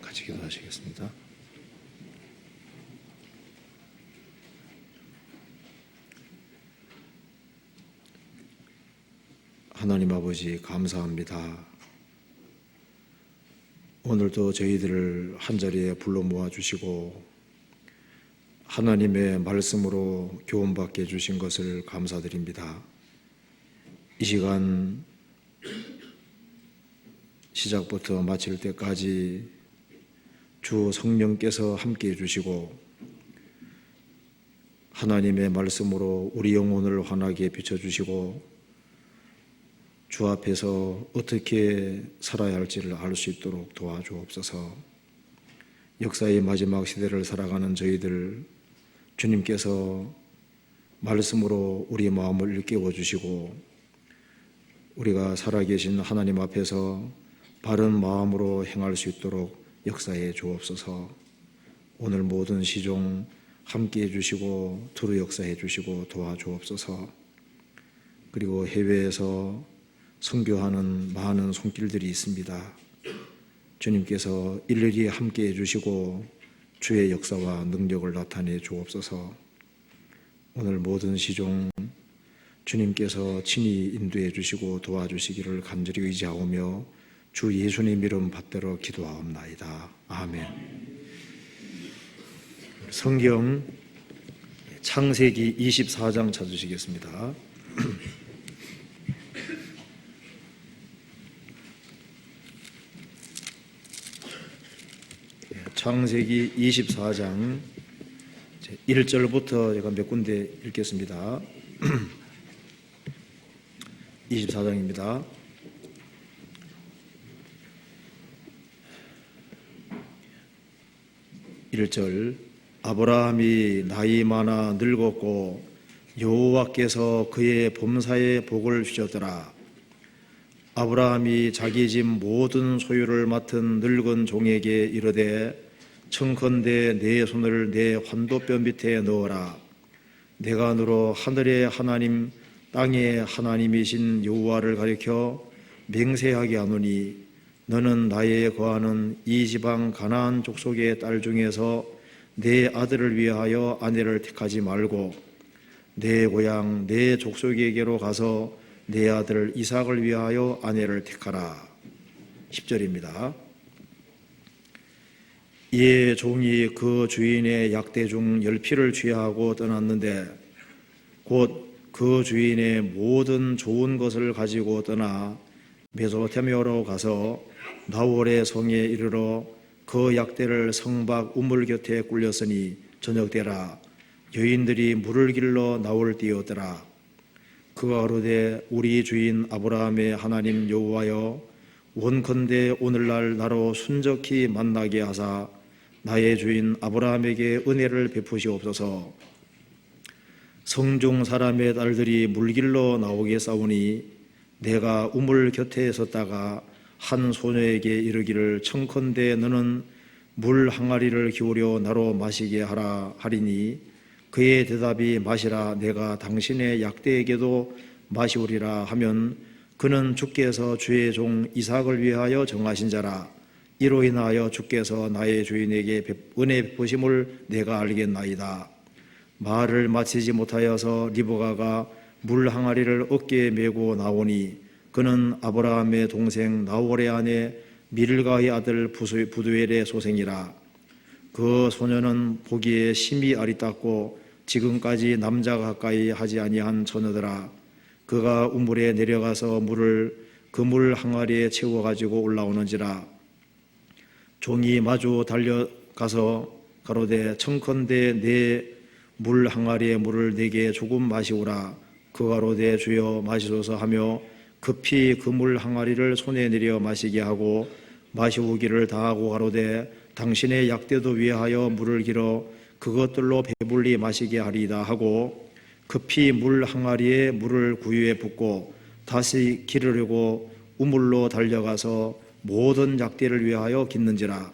같이 기도하시겠습니다. 하나님 아버지, 감사합니다. 오늘도 저희들을 한자리에 불러 모아주시고 하나님의 말씀으로 교훈받게 해주신 것을 감사드립니다. 이 시간 시작부터 마칠 때까지 주 성령께서 함께 해주시고 하나님의 말씀으로 우리 영혼을 환하게 비춰주시고 주 앞에서 어떻게 살아야 할지를 알 수 있도록 도와주옵소서. 역사의 마지막 시대를 살아가는 저희들, 주님께서 말씀으로 우리 마음을 일깨워 주시고 우리가 살아계신 하나님 앞에서 바른 마음으로 행할 수 있도록 역사해 주옵소서. 오늘 모든 시종 함께해 주시고 두루 역사해 주시고 도와주옵소서. 그리고 해외에서 선교하는 많은 손길들이 있습니다. 주님께서 일일이 함께해 주시고 주의 역사와 능력을 나타내 주옵소서. 오늘 모든 시종 주님께서 친히 인도해 주시고 도와주시기를 간절히 의지하오며 주 예수님 이름 받들어 기도하옵나이다. 아멘. 성경 창세기 24장 찾으시겠습니다. 창세기 24장 1절부터 제가 몇 군데 읽겠습니다. 24장입니다. 1절 아브라함이 나이 많아 늙었고 여호와께서 그의 범사에 복을 주셨더라. 아브라함이 자기 집 모든 소유를 맡은 늙은 종에게 이르되 청컨대 내 손을 내 환도뼈 밑에 넣어라. 내가 너로 하늘의 하나님 땅의 하나님이신 여호와를 가리켜 맹세하게 하노니 너는 나의 거하는 이 지방 가나안 족속의 딸 중에서 내 아들을 위하여 아내를 택하지 말고 내 고향 내 족속에게로 가서 내 아들 이삭을 위하여 아내를 택하라. 10절입니다. 이에 종이 그 주인의 약대 중 10피를 취하고 떠났는데 곧 그 주인의 모든 좋은 것을 가지고 떠나 메소포타미아로 가서 나홀의 성에 이르러 그 약대를 성 밖 우물 곁에 굴렸으니 저녁때라 여인들이 물을 길러 나홀 띄었더라. 그가 가로되 우리 주인 아브라함의 하나님 여호와여 원컨대 오늘날 나로 순적히 만나게 하사 나의 주인 아브라함에게 은혜를 베푸시옵소서. 성중 사람의 딸들이 물길로 나오게 싸우니 내가 우물 곁에 섰다가 한 소녀에게 이르기를 청컨대 너는 물 항아리를 기울여 나로 마시게 하라 하리니 그의 대답이 마시라 내가 당신의 약대에게도 마시우리라 하면 그는 주께서 주의 종 이삭을 위하여 정하신 자라. 이로 인하여 주께서 나의 주인에게 은혜 베푸심을 내가 알겠나이다. 말을 마치지 못하여서 리브가가 물 항아리를 어깨에 메고 나오니 그는 아브라함의 동생 나홀의 아내 밀가의 아들 부두엘의 소생이라. 그 소녀는 보기에 심히 아리따고 지금까지 남자가 가까이 하지 아니한 처녀더라. 그가 우물에 내려가서 물을 그 물 항아리에 채워 가지고 올라오는지라. 종이 마주 달려가서 가로되 청컨대 내 물 항아리에 물을 내게 조금 마시오라. 그 가로되 주여 마시소서 하며 급히 그 물 항아리를 손에 내려 마시게 하고 마시우기를 다하고 가로되 당신의 약대도 위하여 물을 길어 그것들로 배불리 마시게 하리이다 하고 급히 물 항아리에 물을 구유에 붓고 다시 기르려고 우물로 달려가서 모든 약대를 위하여 깃는지라.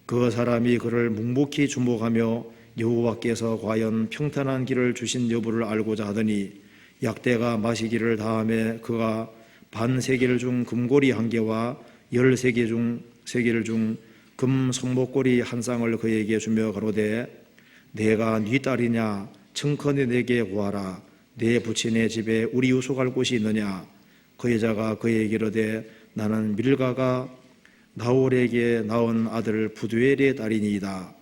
그 사람이 그를 묵묵히 주목하며 여호와께서 과연 평탄한 길을 주신 여부를 알고자 하더니 약대가 마시기를 다음에 그가 반세겔 중 금고리 1개와 13세겔 중 금 성목고리 1쌍을 그에게 주며 가로되 내가 네 딸이냐 청컨대 내게 구하라. 내 부친의 집에 우리 유숙할 곳이 있느냐. 그 여자가 그에게 이르되 나는 밀가가 나홀에게 낳은 아들 부두엘의 딸이니이다.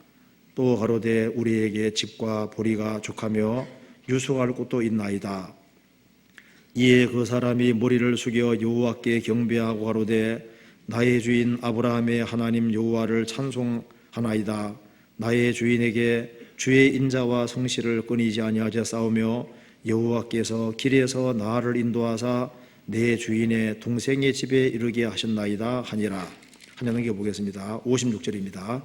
또 가로되 우리에게 집과 보리가 족하며 유숙할 곳도 있나이다. 이에 그 사람이 머리를 숙여 여호와께 경배하고 가로되 나의 주인 아브라함의 하나님 여호와를 찬송하나이다. 나의 주인에게 주의 인자와 성실을 끊이지 아니하셨사오며 여호와께서 길에서 나를 인도하사 내 주인의 동생의 집에 이르게 하셨나이다 하니라. 하나 넘겨보겠습니다. 56절입니다.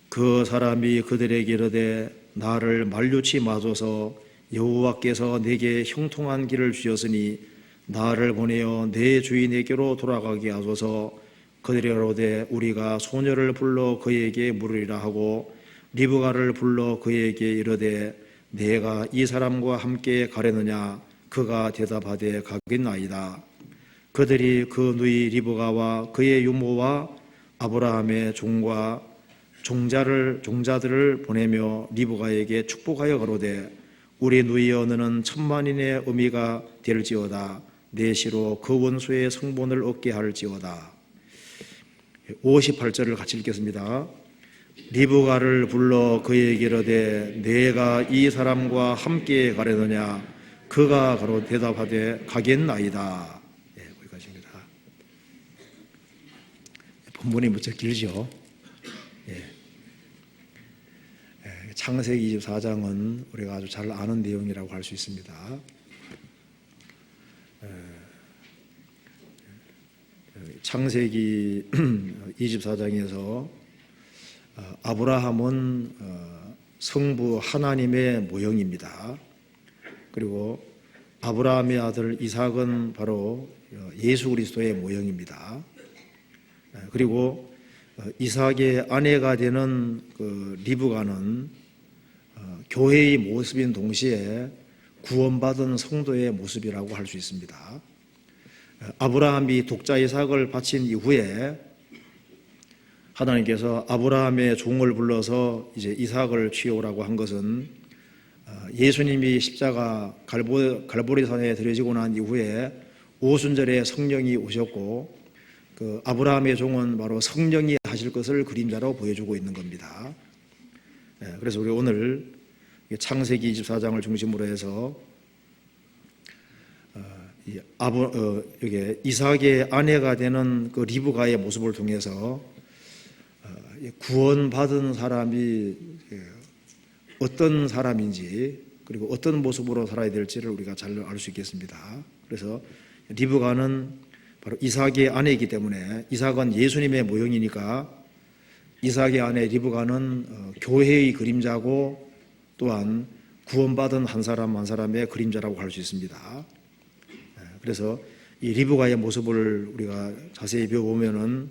그 사람이 그들에게 이르되 나를 만류치 마소서. 여호와께서 내게 형통한 길을 주셨으니 나를 보내어 내 주인에게로 돌아가게 하소서. 그들이 가로되 우리가 소녀를 불러 그에게 물으리라 하고 리브가를 불러 그에게 이르되 내가 이 사람과 함께 가려느냐. 그가 대답하되 가겠나이다. 그들이 그 누이 리브가와 그의 유모와 아브라함의 종과 종자들을 보내며 리브가에게 축복하여 가로되 우리 누이여 너는 천만인의 의미가 될지어다. 내 시로 그 원수의 성본을 얻게 할지어다. 58절을 같이 읽겠습니다. 리브가를 불러 그에게 이르되 내가 이 사람과 함께 가려느냐. 그가 가로 대답하되 가겠나이다. 거기까지입니다. 본문이 무척 길죠. 창세기 24장은 우리가 아주 잘 아는 내용이라고 할 수 있습니다. 창세기 24장에서 아브라함은 성부 하나님의 모형입니다. 그리고 아브라함의 아들 이삭은 바로 예수 그리스도의 모형입니다. 그리고 이삭의 아내가 되는 그 리브가는 교회의 모습인 동시에 구원받은 성도의 모습이라고 할 수 있습니다. 아브라함이 독자 이삭을 바친 이후에 하나님께서 아브라함의 종을 불러서 이제 이삭을 취하라고 한 것은 예수님이 십자가 갈보리산에 들여지고 난 이후에 오순절에 성령이 오셨고 그 아브라함의 종은 바로 성령이 하실 것을 그림자로 보여주고 있는 겁니다. 그래서 우리 오늘 창세기 24장을 중심으로 해서 여기 이삭의 아내가 되는 그 리브가의 모습을 통해서 구원받은 사람이 어떤 사람인지 그리고 어떤 모습으로 살아야 될지를 우리가 잘 알 수 있겠습니다. 그래서 리브가는 바로 이삭의 아내이기 때문에 이삭은 예수님의 모형이니까 이삭의 아내 리브가는 교회의 그림자고 또한 구원받은 한 사람 한 사람의 그림자라고 할 수 있습니다. 그래서 이 리브가의 모습을 우리가 자세히 배워보면은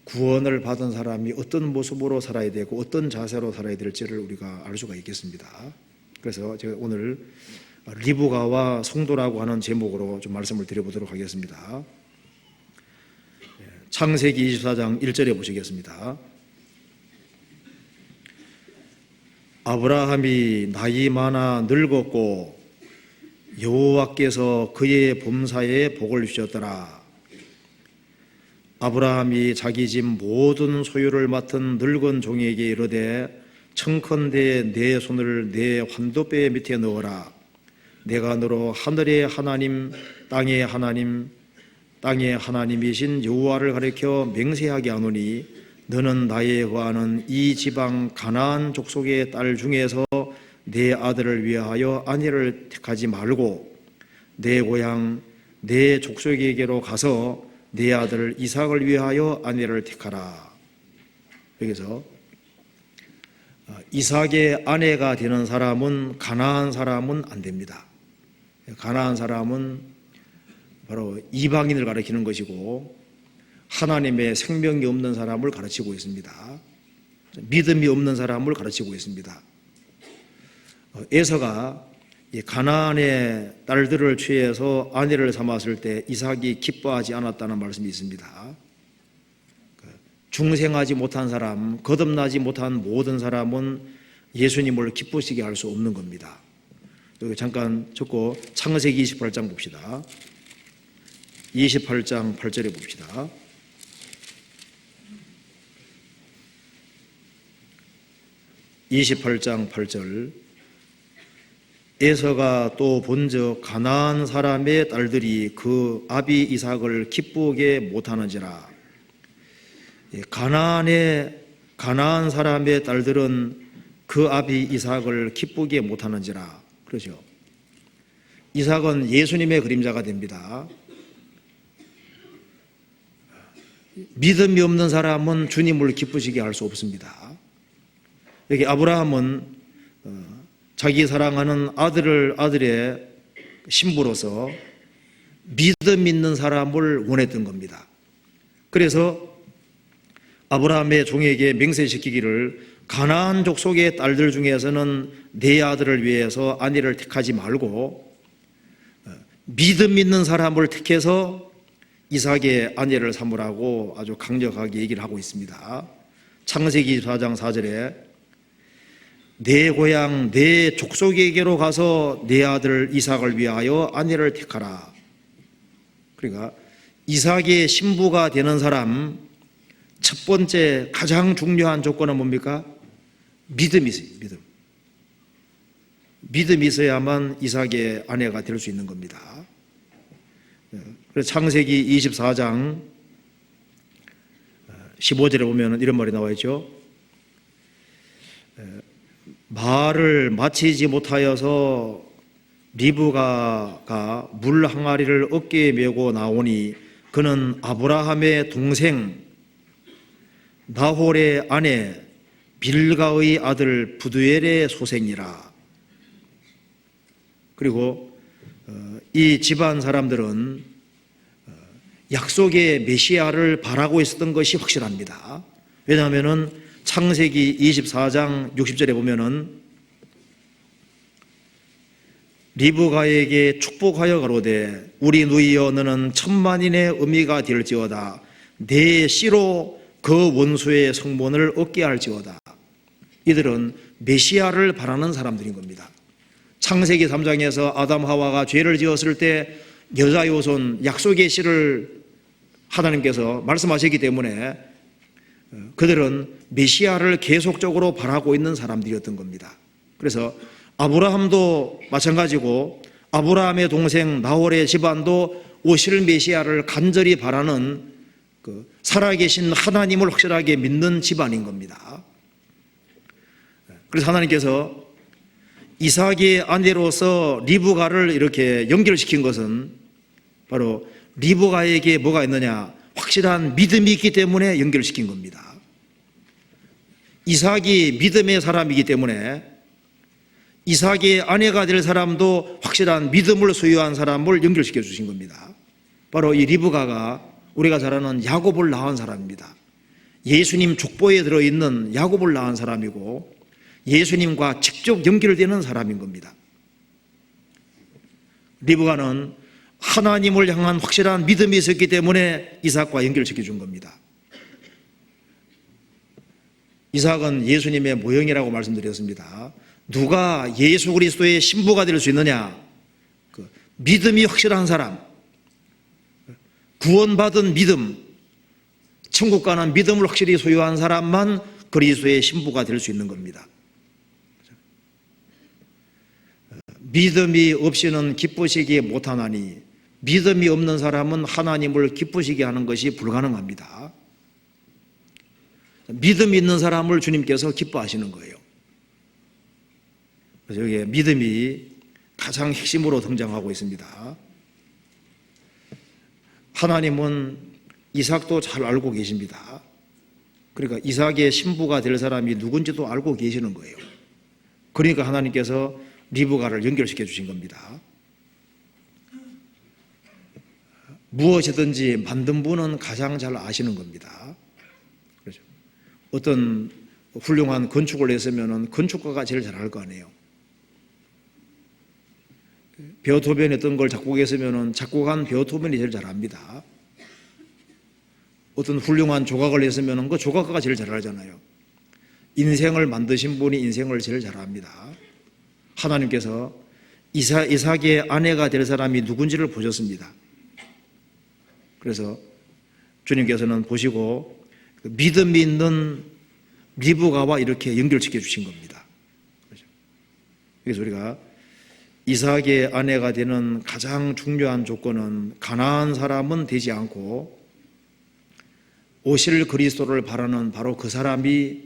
구원을 받은 사람이 어떤 모습으로 살아야 되고 어떤 자세로 살아야 될지를 우리가 알 수가 있겠습니다. 그래서 제가 오늘 리브가와 성도라고 하는 제목으로 좀 말씀을 드려보도록 하겠습니다. 창세기 24장 1절에 보시겠습니다. 아브라함이 나이 많아 늙었고 여호와께서 그의 범사에 복을 주셨더라. 아브라함이 자기 집 모든 소유를 맡은 늙은 종에게 이르되 청컨대 내 손을 내 환도뼈 밑에 넣어라. 내가 너로 하늘의 하나님 땅의 하나님이신 여호와를 가리켜 맹세하게 하노니 너는 나의 거하는 이 지방 가나안 족속의 딸 중에서 내 아들을 위하여 아내를 택하지 말고 내 고향 내 족속에게로 가서 내 아들 이삭을 위하여 아내를 택하라. 여기서 이삭의 아내가 되는 사람은 가나안 사람은 안 됩니다. 가나안 사람은 바로 이방인을 가리키는 것이고 하나님의 생명이 없는 사람을 가르치고 있습니다. 믿음이 없는 사람을 가르치고 있습니다. 에서가 이 가나안의 딸들을 취해서 아내를 삼았을 때 이삭이 기뻐하지 않았다는 말씀이 있습니다. 중생하지 못한 사람, 거듭나지 못한 모든 사람은 예수님을 기쁘시게 할 수 없는 겁니다. 여기 잠깐 적고 창세기 28장 봅시다. 28장 8절에 봅시다. 28장 8절. 에서가 또 본즉 가나안 사람의 딸들이 그 아비 이삭을 기쁘게 못하는지라. 가나안 사람의 딸들은 그 아비 이삭을 기쁘게 못하는지라. 그러죠. 이삭은 예수님의 그림자가 됩니다. 믿음이 없는 사람은 주님을 기쁘시게 할 수 없습니다. 여기 아브라함은 자기 사랑하는 아들의 신부로서 믿음 있는 사람을 원했던 겁니다. 그래서 아브라함의 종에게 맹세시키기를 가나안 족속의 딸들 중에서는 내 아들을 위해서 아내를 택하지 말고 믿음 있는 사람을 택해서 이삭의 아내를 삼으라고 아주 강력하게 얘기를 하고 있습니다. 창세기 4장 4절에 내 고향 내 족속에게로 가서 내 아들 이삭을 위하여 아내를 택하라. 그러니까 이삭의 신부가 되는 사람 첫 번째 가장 중요한 조건은 뭡니까? 믿음이 있어요. 믿음이 있어야만 이삭의 아내가 될 수 있는 겁니다. 그래서 창세기 24장 15절에 보면 이런 말이 나와 있죠. 말을 마치지 못하여서 리브가가 물 항아리를 어깨에 메고 나오니 그는 아브라함의 동생 나홀의 아내 빌가의 아들 부두엘의 소생이라. 그리고 이 집안 사람들은 약속의 메시아를 바라고 있었던 것이 확실합니다. 왜냐하면 창세기 24장 60절에 보면은 리브가에게 축복하여 가로되 우리 누이여 너는 천만인의 어미가 될지어다. 내 씨로 그 원수의 성본을 얻게 할지어다. 이들은 메시아를 바라는 사람들인 겁니다. 창세기 3장에서 아담 하와가 죄를 지었을 때 여자의 후손 약속의 씨를 하나님께서 말씀하셨기 때문에 그들은 메시아를 계속적으로 바라고 있는 사람들이었던 겁니다. 그래서 아브라함도 마찬가지고 아브라함의 동생 나홀의 집안도 오실 메시아를 간절히 바라는 살아계신 하나님을 확실하게 믿는 집안인 겁니다. 그래서 하나님께서 이삭의 아내로서 리브가를 이렇게 연결시킨 것은 바로 리브가에게 뭐가 있느냐? 확실한 믿음이 있기 때문에 연결시킨 겁니다. 이삭이 믿음의 사람이기 때문에 이삭의 아내가 될 사람도 확실한 믿음을 소유한 사람을 연결시켜 주신 겁니다. 바로 이 리브가가 우리가 잘 아는 야곱을 낳은 사람입니다. 예수님 족보에 들어있는 야곱을 낳은 사람이고 예수님과 직접 연결되는 사람인 겁니다. 리브가는 하나님을 향한 확실한 믿음이 있었기 때문에 이삭과 연결시켜 준 겁니다. 이삭은 예수님의 모형이라고 말씀드렸습니다. 누가 예수 그리스도의 신부가 될 수 있느냐? 믿음이 확실한 사람, 구원받은 믿음, 천국 가는 믿음을 확실히 소유한 사람만 그리스도의 신부가 될 수 있는 겁니다. 믿음이 없이는 기쁘시게 못하나니 믿음이 없는 사람은 하나님을 기쁘시게 하는 것이 불가능합니다. 믿음이 있는 사람을 주님께서 기뻐하시는 거예요. 그래서 여기에 믿음이 가장 핵심으로 등장하고 있습니다. 하나님은 이삭도 잘 알고 계십니다. 그러니까 이삭의 신부가 될 사람이 누군지도 알고 계시는 거예요. 그러니까 하나님께서 리브가를 연결시켜 주신 겁니다. 무엇이든지 만든 분은 가장 잘 아시는 겁니다. 그렇죠? 어떤 훌륭한 건축을 했으면 건축가가 제일 잘 알 거 아니에요. 베토벤이 어떤 걸 작곡했으면 작곡한 베토벤이 제일 잘합니다. 어떤 훌륭한 조각을 했으면 그 조각가가 제일 잘하잖아요. 인생을 만드신 분이 인생을 제일 잘합니다. 하나님께서 이삭의 아내가 될 사람이 누군지를 보셨습니다. 그래서 주님께서는 보시고 믿음이 있는 리브가와 이렇게 연결시켜 주신 겁니다. 그래서 우리가 이삭의 아내가 되는 가장 중요한 조건은 가난한 사람은 되지 않고 오실 그리스도를 바라는 바로 그 사람이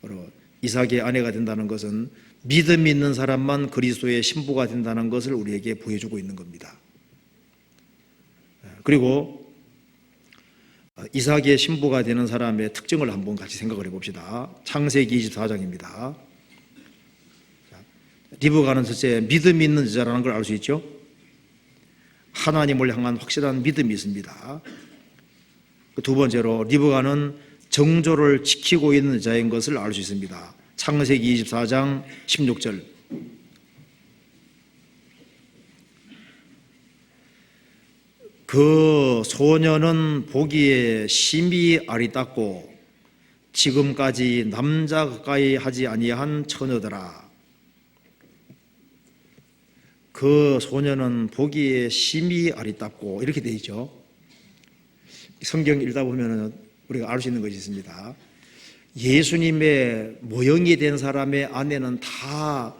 바로 이삭의 아내가 된다는 것은 믿음 있는 사람만 그리스도의 신부가 된다는 것을 우리에게 보여주고 있는 겁니다. 그리고 이삭의 신부가 되는 사람의 특징을 한번 같이 생각을 해봅시다. 창세기 24장입니다. 리브가는 첫째 믿음 있는 여자라는 걸 알 수 있죠. 하나님을 향한 확실한 믿음이 있습니다. 두 번째로 리브가는 정조를 지키고 있는 여자인 것을 알 수 있습니다. 창세기 24장 16절. 그 소녀는 보기에 심히 아리따고 지금까지 남자 가까이 하지 아니한 처녀더라. 그 소녀는 보기에 심히 아리따고 이렇게 되어 있죠. 성경 읽다 보면 우리가 알 수 있는 것이 있습니다. 예수님의 모형이 된 사람의 아내는 다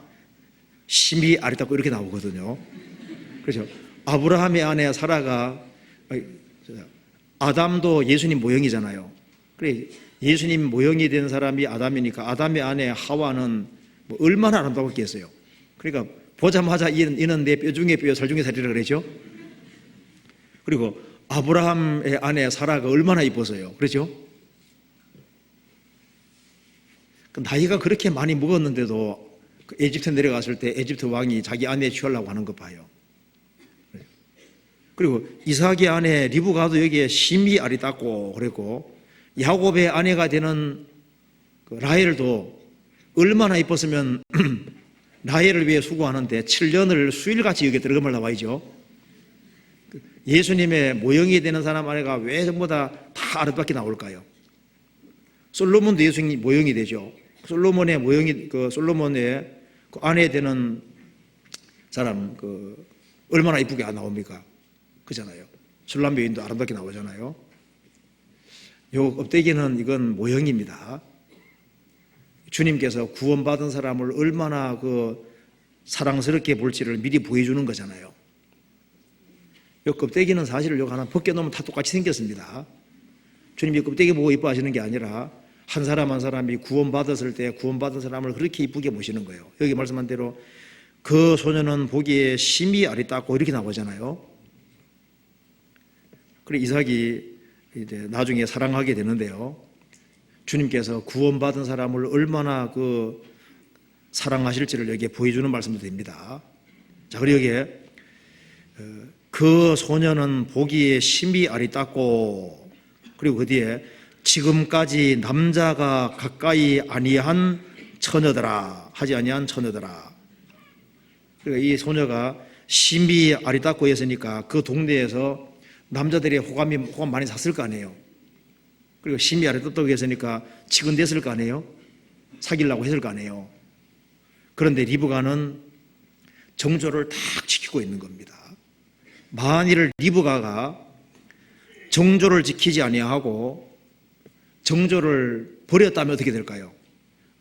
심히 아리따고 이렇게 나오거든요. 그렇죠. 아브라함의 아내 사라가, 아담도 예수님 모형이잖아요. 그래, 예수님 모형이 된 사람이 아담이니까 아담의 아내 하와는 뭐 얼마나 아름다웠겠어요. 그러니까 보자마자 이는 내 뼈 중에 뼈, 살 중에 살이라 그러죠. 그리고 아브라함의 아내 사라가 얼마나 이뻤어요. 그렇죠? 나이가 그렇게 많이 먹었는데도 에집트 내려갔을 때 에집트 왕이 자기 아내 취하려고 하는 거 봐요. 그리고 이삭의 아내 리브가도 여기에 심히 아리따고 그랬고, 야곱의 아내가 되는 라헬도 얼마나 이뻤으면 라헬을 위해 수고하는데 7년을 수일같이 여기에 들어가면 나와있죠. 예수님의 모형이 되는 사람 아내가 왜 전부 다 아름답게 나올까요? 솔로몬도 예수님 모형이 되죠. 솔로몬의 모형이, 솔로몬의 아내 되는 사람, 얼마나 이쁘게 안 나옵니까? 그잖아요. 술람 여인도 아름답게 나오잖아요. 요 껍데기는 이건 모형입니다. 주님께서 구원받은 사람을 얼마나 사랑스럽게 볼지를 미리 보여주는 거잖아요. 요 껍데기는 사실 요 하나 벗겨놓으면 다 똑같이 생겼습니다. 주님이 껍데기 보고 이뻐하시는 게 아니라 한 사람 한 사람이 구원받았을 때 구원받은 사람을 그렇게 이쁘게 보시는 거예요. 여기 말씀한 대로 그 소녀는 보기에 심히 아리따고 이렇게 나오잖아요. 그래 이삭이 이제 나중에 사랑하게 되는데요. 주님께서 구원받은 사람을 얼마나 사랑하실지를 여기에 보여주는 말씀도 됩니다. 자, 그리고 여기에 그 소녀는 보기에 심히 아리따고, 그리고 그 뒤에 지금까지 남자가 가까이 아니한 처녀더라, 하지 아니한 처녀더라. 그러니까 이 소녀가 심히 아리따고 했으니까 그 동네에서 남자들의 호감 많이 샀을 거 아니에요. 그리고 심히 아리따고 했으니까 치근댔을 거 아니에요. 사귀려고 했을 거 아니에요. 그런데 리브가는 정조를 딱 지키고 있는 겁니다. 만일 리브가가 정조를 지키지 아니하고 정조를 버렸다면 어떻게 될까요?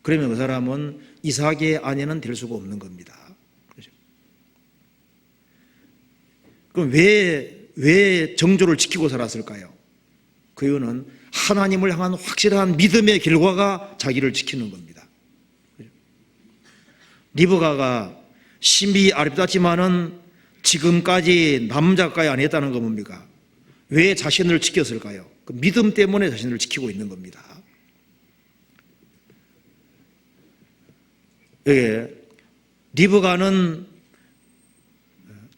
그러면 그 사람은 이삭의 아내는 될 수가 없는 겁니다. 그렇죠? 그럼 왜 정조를 지키고 살았을까요? 그 이유는 하나님을 향한 확실한 믿음의 결과가 자기를 지키는 겁니다. 그렇죠? 리브가가 심히 아름답지만은 지금까지 남자 가까이 안 했다는 건 뭡니까? 왜 자신을 지켰을까요? 그 믿음 때문에 자신을 지키고 있는 겁니다. 여기 리브가는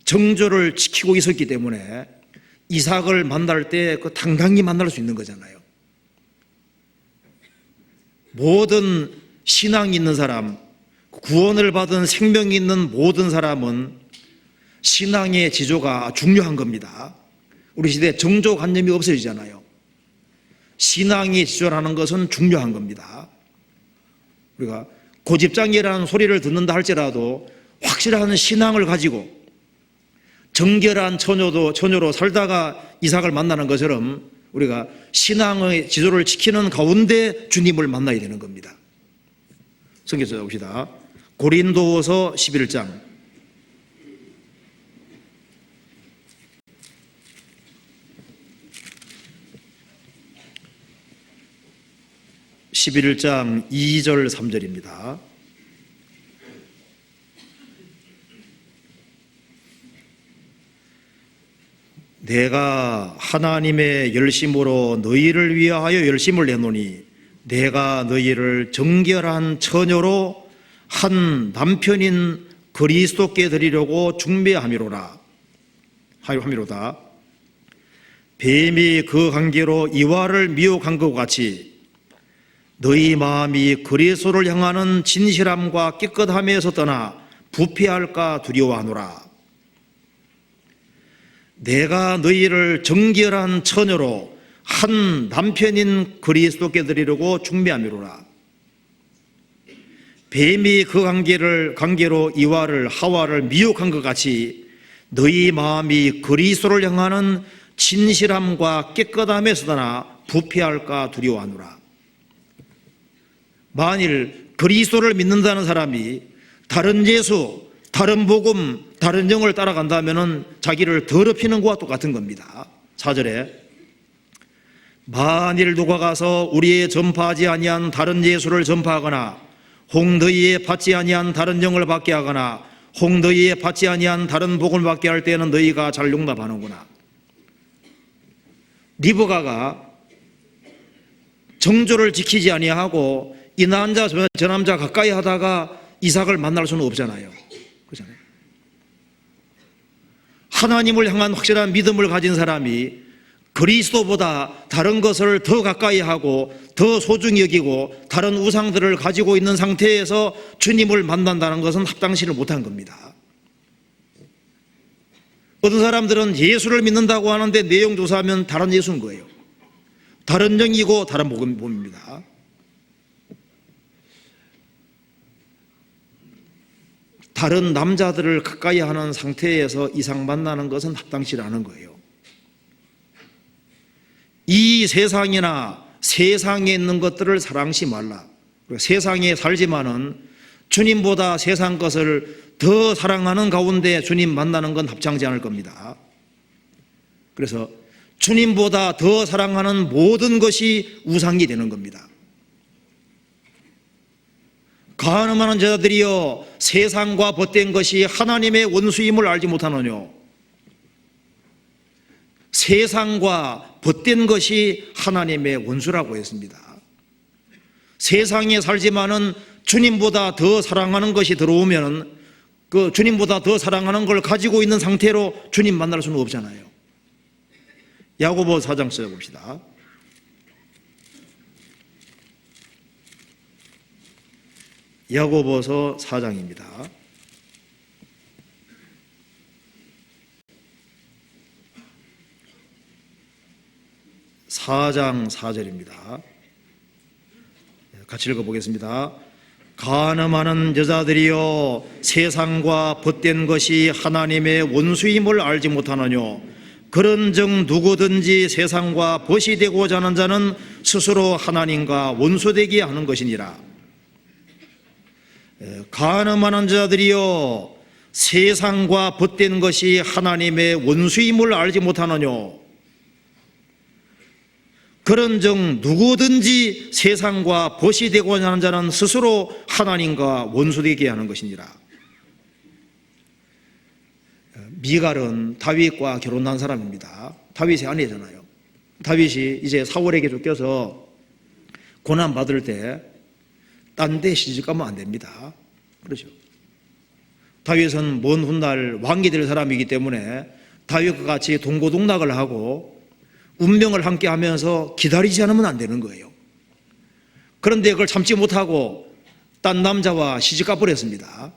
정조를 지키고 있었기 때문에 이삭을 만날 때 당당히 만날 수 있는 거잖아요. 모든 신앙이 있는 사람, 구원을 받은 생명이 있는 모든 사람은 신앙의 지조가 중요한 겁니다. 우리 시대에 정조관념이 없어지잖아요. 신앙의 지조라는 것은 중요한 겁니다. 우리가 고집장이라는 소리를 듣는다 할지라도 확실한 신앙을 가지고 정결한 처녀로 살다가 이삭을 만나는 것처럼 우리가 신앙의 지조를 지키는 가운데 주님을 만나야 되는 겁니다. 성경 찾아봅시다. 고린도후서 11장 11장 2절 3절입니다. 내가 하나님의 열심으로 너희를 위하여 열심을 내노니 내가 너희를 정결한 처녀로 한 남편인 그리스도께 드리려고 중매함이로다. 뱀이 그 관계로 이와를 미혹한 것 같이 너희 마음이 그리스도를 향하는 진실함과 깨끗함에서 떠나 부패할까 두려워하노라. 내가 너희를 정결한 처녀로 한 남편인 그리스도께 드리려고 중매함이로라. 뱀이 그 관계로 이와를 하와를 미혹한 것 같이 너희 마음이 그리스도를 향하는 진실함과 깨끗함에서 떠나 부패할까 두려워하노라. 만일 그리스도를 믿는다는 사람이 다른 예수, 다른 복음, 다른 영을 따라간다면 자기를 더럽히는 것과 똑같은 겁니다. 4절에 만일 누가 가서 우리의 전파하지 아니한 다른 예수를 전파하거나 혹 너희의 받지 아니한 다른 영을 받게 하거나 혹 너희의 받지 아니한 다른 복음을 받게 할 때는 너희가 잘 용납하는구나. 리브가가 정조를 지키지 아니하고 이 남자 저 남자 가까이 하다가 이삭을 만날 수는 없잖아요. 그렇잖아요. 하나님을 향한 확실한 믿음을 가진 사람이 그리스도보다 다른 것을 더 가까이 하고 더 소중히 여기고 다른 우상들을 가지고 있는 상태에서 주님을 만난다는 것은 합당시를 못한 겁니다. 어떤 사람들은 예수를 믿는다고 하는데 내용 조사하면 다른 예수인 거예요. 다른 영이고 다른 복음입니다. 다른 남자들을 가까이 하는 상태에서 이상 만나는 것은 합당치 않은 거예요. 이 세상이나 세상에 있는 것들을 사랑시 말라. 세상에 살지만은 주님보다 세상 것을 더 사랑하는 가운데 주님 만나는 건 합당치 않을 겁니다. 그래서 주님보다 더 사랑하는 모든 것이 우상이 되는 겁니다. 가늠하는 자들이여 세상과 벗된 것이 하나님의 원수임을 알지 못하느뇨. 세상과 벗된 것이 하나님의 원수라고 했습니다. 세상에 살지만은 주님보다 더 사랑하는 것이 들어오면 그 주님보다 더 사랑하는 걸 가지고 있는 상태로 주님 만날 수는 없잖아요. 야고보서 4장 써봅시다. 야고보서 4장입니다. 4장 4절입니다. 같이 읽어보겠습니다. 간음하는 여자들이여 세상과 벗된 것이 하나님의 원수임을 알지 못하느뇨. 그런즉 누구든지 세상과 벗이 되고자 하는 자는 스스로 하나님과 원수되게 하는 것이니라. 간음하는 자들이여 세상과 벗된 것이 하나님의 원수임을 알지 못하느뇨. 그런즉 누구든지 세상과 벗이 되고자 하는 자는 스스로 하나님과 원수되게 하는 것이니라. 미갈은 다윗과 결혼한 사람입니다. 다윗의 아내잖아요. 다윗이 이제 사울에게 쫓겨서 고난받을 때 딴 데 시집가면 안 됩니다. 그렇죠. 다윗은 먼 훗날 왕이 될 사람이기 때문에 다윗과 같이 동고동락을 하고 운명을 함께 하면서 기다리지 않으면 안 되는 거예요. 그런데 그걸 참지 못하고 딴 남자와 시집가 버렸습니다.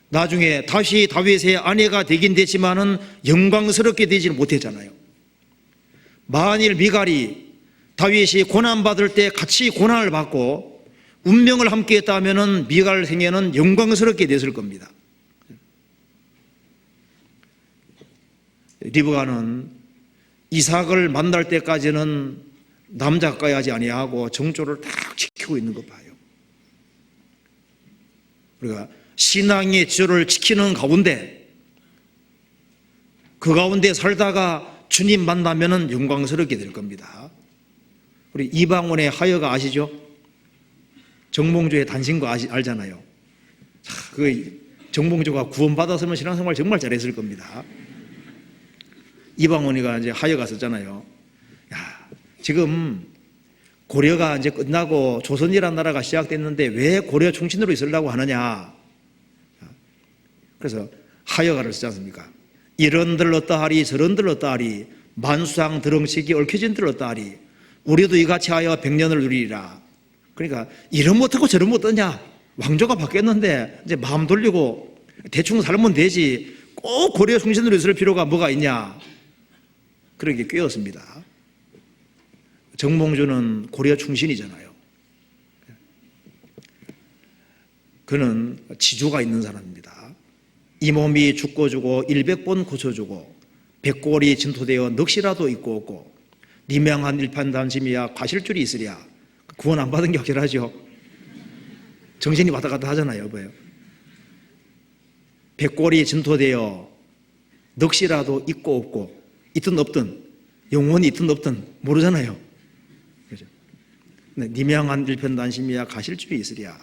나중에 다시 다윗의 아내가 되긴 됐지만은 영광스럽게 되지는 못했잖아요. 만일 미갈이 다윗이 고난받을 때 같이 고난을 받고 운명을 함께 했다면 미갈 생애는 영광스럽게 됐을 겁니다. 리브가는 이삭을 만날 때까지는 남자 가까이 하지 아니하고 정조를 딱 지키고 있는 것 봐요. 우리가 신앙의 지조를 지키는 가운데, 그 가운데 살다가 주님 만나면 영광스럽게 될 겁니다. 우리 이방원의 하여가 아시죠? 정몽주의 단신거 알잖아요. 그 정몽주가 구원받았으면 신앙생활 정말 잘했을 겁니다. 이방원이가 이제 하여가 썼잖아요. 야, 지금 고려가 이제 끝나고 조선이라는 나라가 시작됐는데 왜 고려 충신으로 있으려고 하느냐. 그래서 하여가를 쓰지 않습니까? 이런들 어떠 하리 저런들 어떠 하리 만수상 드렁치기 얽혀진들 어떠 하리 우리도 이같이 하여 100년을 누리리라. 그러니까 이런 못하고 저런 못하냐. 왕조가 바뀌었는데 이제 마음 돌리고 대충 살면 되지 꼭 고려 충신으로 있을 필요가 뭐가 있냐. 그렇게 꿰었습니다. 정몽주는 고려 충신이잖아요. 그는 지조가 있는 사람입니다. 이 몸이 죽고 주고 100번 고쳐주고 백골이 진토되어 넋이라도 있고 없고 니명한 일판단심이야 과실줄이 있으랴. 구원 안 받은 게 확실하죠. 정신이 왔다 갔다 하잖아요. 뭐예요? 백골이 진토되어 넋이라도 있고 없고 있든 없든 영원히 있든 없든 모르잖아요. 그죠? 니명한 일편단심이야 가실줄이 있으랴.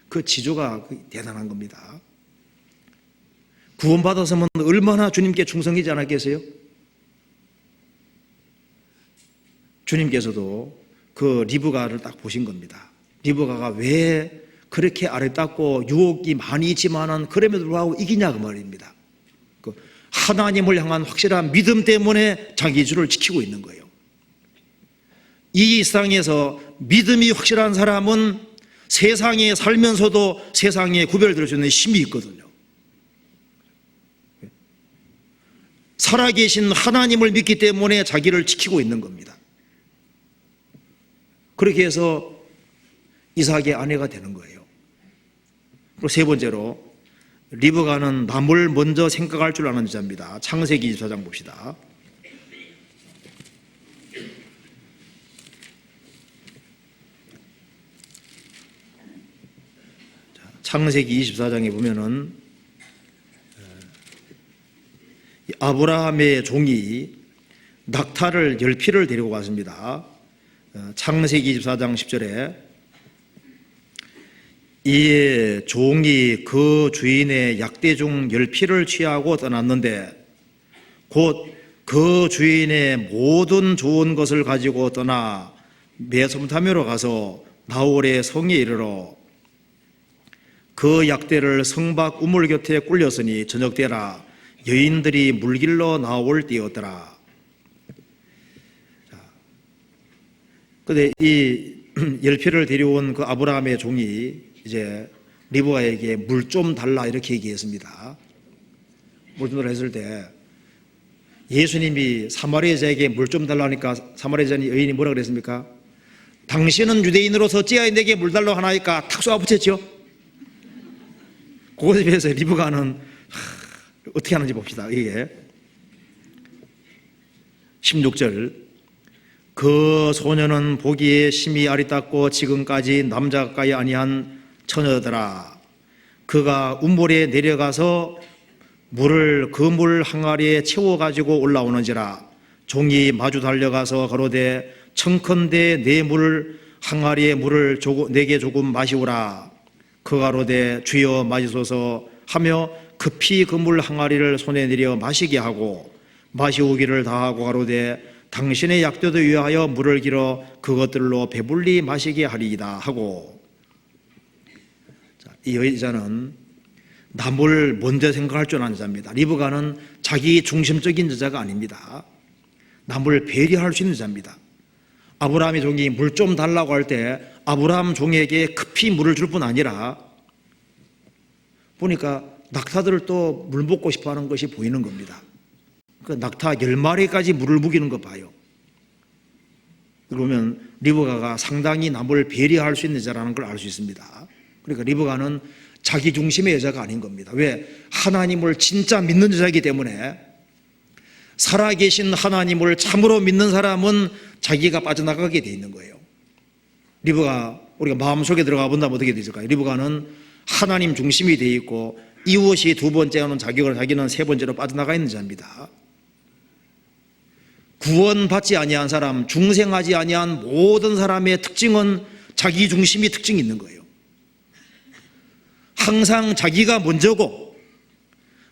그 지조가 대단한 겁니다. 구원받았으면 얼마나 주님께 충성이지 않았겠어요? 주님께서도 그 리브가를 딱 보신 겁니다. 리브가가 왜 그렇게 아름답고 유혹이 많이 있지만은 그럼에도 불구하고 이기냐 그 말입니다. 그 하나님을 향한 확실한 믿음 때문에 자기 주를 지키고 있는 거예요. 이 세상에서 믿음이 확실한 사람은 세상에 살면서도 세상에 구별될 수 있는 힘이 있거든요. 살아계신 하나님을 믿기 때문에 자기를 지키고 있는 겁니다. 그렇게 해서 이삭의 아내가 되는 거예요. 그리고 세 번째로 리브가는 남을 먼저 생각할 줄 아는 여자입니다. 창세기 24장 봅시다. 창세기 24장에 보면은 아브라함의 종이 낙타를 10피를 데리고 왔습니다. 창세기 24장 10절에 이에 종이 그 주인의 약대 중 10피를 취하고 떠났는데 곧 그 주인의 모든 좋은 것을 가지고 떠나 메소포타미아로 가서 나홀의 성에 이르러 그 약대를 성 밖 우물 곁에 꿀렸으니 저녁때라 여인들이 물길로 나올 때였더라. 그런데 이 10피를 데려온 그 아브라함의 종이 이제 리브가에게 물 좀 달라 이렇게 얘기했습니다. 물 좀 달라 했을 때 예수님이 사마리아 여자에게 물 좀 달라니까 사마리아 여인이 뭐라 그랬습니까? 당신은 유대인으로서 어찌하여 내게 물 달라고 하나이까 탁 쏘아붙였죠. 그것에 비해서 리브가는 어떻게 하는지 봅시다. 이게 16절 그 소녀는 보기에 심히 아리따고 지금까지 남자 가까이 아니한 처녀더라. 그가 운물에 내려가서 물을 그 물 항아리에 채워가지고 올라오는지라. 종이 마주 달려가서 가로되 청컨대 내 물 항아리에 물을 내게 조금 마시오라. 그가 가로되 주여 마시소서 하며 급히 그 물 항아리를 손에 내려 마시게 하고 마시오기를 다하고 가로되 당신의 약대도 위하여 물을 길어 그것들로 배불리 마시게 하리이다 하고. 이 여자는 남을 먼저 생각할 줄 아는 여자입니다. 리브가는 자기 중심적인 여자가 아닙니다. 남을 배려할 수 있는 여자입니다. 아브라함의 종이 물 좀 달라고 할 때 아브라함 종에게 급히 물을 줄 뿐 아니라 보니까 낙타들을 또 물 먹고 싶어 하는 것이 보이는 겁니다. 그 낙타 10마리까지 물을 먹이는 거 봐요. 그러면 리브가가 상당히 남을 배려할 수 있는 여자라는 걸 알 수 있습니다. 그러니까 리브가는 자기 중심의 여자가 아닌 겁니다. 왜? 하나님을 진짜 믿는 여자이기 때문에, 살아계신 하나님을 참으로 믿는 사람은 자기가 빠져나가게 돼 있는 거예요. 리브가 우리가 마음속에 들어가 본다면 어떻게 되실까요? 리브가는 하나님 중심이 돼 있고 이웃이 두 번째는 자기는 세 번째로 빠져나가 있는 자입니다. 구원받지 아니한 사람, 중생하지 아니한 모든 사람의 특징은 자기 중심이 특징이 있는 거예요. 항상 자기가 먼저고,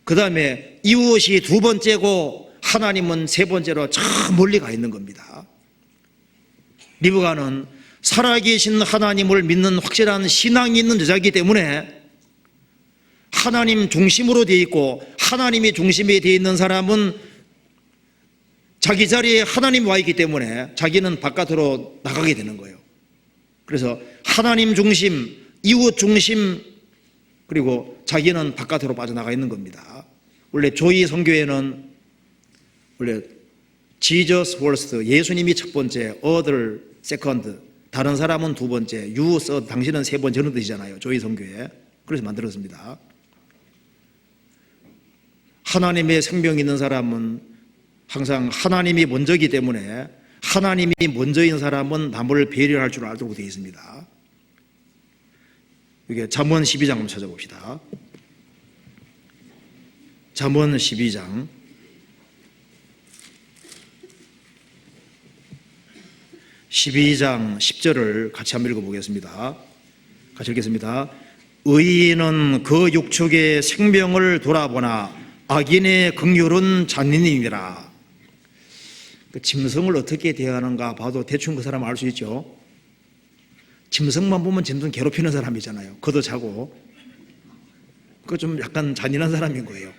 그 다음에 이웃이 두 번째고, 하나님은 세 번째로 저 멀리 가 있는 겁니다. 리브가는 살아계신 하나님을 믿는 확실한 신앙이 있는 여자이기 때문에 하나님 중심으로 되어 있고, 하나님이 중심에 되어 있는 사람은 자기 자리에 하나님이 와 있기 때문에 자기는 바깥으로 나가게 되는 거예요. 그래서 하나님 중심, 이웃 중심, 그리고 자기는 바깥으로 빠져나가 있는 겁니다. 원래 조이 선교회는 원래 Jesus first, 예수님이 첫 번째, other second, 다른 사람은 두 번째, you third, 당신은 세 번째, 그런 뜻이잖아요. 조이 선교회. 그래서 만들었습니다. 하나님의 생명이 있는 사람은 항상 하나님이 먼저이기 때문에, 하나님이 먼저인 사람은 남을 배려할 줄 알도록 되어 있습니다. 이게 잠언 12장 한번 찾아봅시다. 잠언 12장 10절을 같이 한번 읽어보겠습니다. 같이 읽겠습니다. 의인은 그 육축의 생명을 돌아보나 악인의 긍휼은 잔인이니라. 그 짐승을 어떻게 대하는가 봐도 대충 그 사람 알 수 있죠. 짐승만 보면 짐승 괴롭히는 사람이잖아요. 걷어차고. 그거 좀 약간 잔인한 사람인 거예요.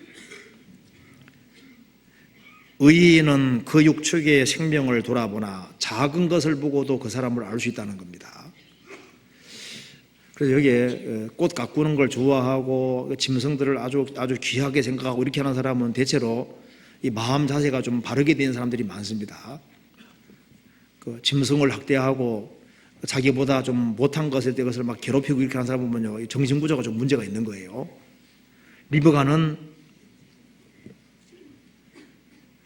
의인은 그 육축의 생명을 돌아보나 작은 것을 보고도 그 사람을 알 수 있다는 겁니다. 그래서 여기에 꽃 가꾸는 걸 좋아하고 짐승들을 아주 귀하게 생각하고 이렇게 하는 사람은 대체로 이 마음 자세가 좀 바르게 된 사람들이 많습니다. 그 짐승을 학대하고 자기보다 좀 못한 것에 대해서 막 괴롭히고 이렇게 하는 사람 보면요, 정신구조가 좀 문제가 있는 거예요. 리브가는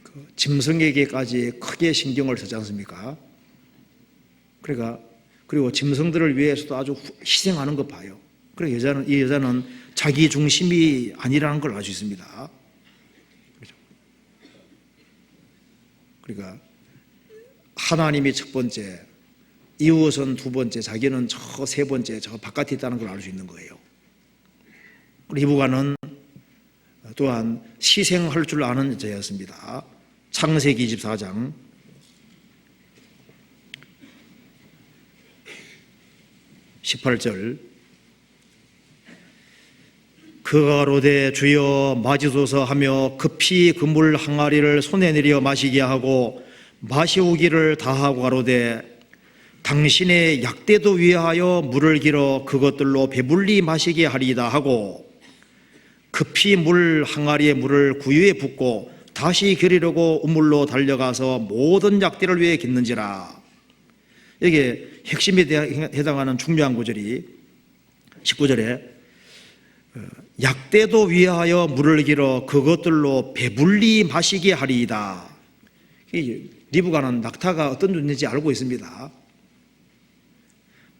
그 짐승에게까지 크게 신경을 쓰지 않습니까? 그리고 짐승들을 위해서도 아주 희생하는 거 봐요. 그래서 이 여자는 자기 중심이 아니라는 걸 알 수 있습니다. 그러니까 하나님이 첫 번째, 이웃은 두 번째, 자기는 저 세 번째, 저 바깥에 있다는 걸 알 수 있는 거예요. 리브가는 또한 희생할 줄 아는 여자였습니다. 창세기 24장 18절. 그가 가로되 주여 마시소서 하며 급히 그 물 항아리를 손에 내려 마시게 하고 마시우기를 다하고 가로되 당신의 약대도 위하여 물을 길어 그것들로 배불리 마시게 하리이다 하고 급히 물 항아리에 물을 구유에 붓고 다시 기르려고 우물로 달려가서 모든 약대를 위해 깃는지라. 여기에 핵심에 해당하는 중요한 구절이 19절에 약대도 위하여 물을 길어 그것들로 배불리 마시게 하리이다. 리브가는 낙타가 어떤 존재인지 알고 있습니다.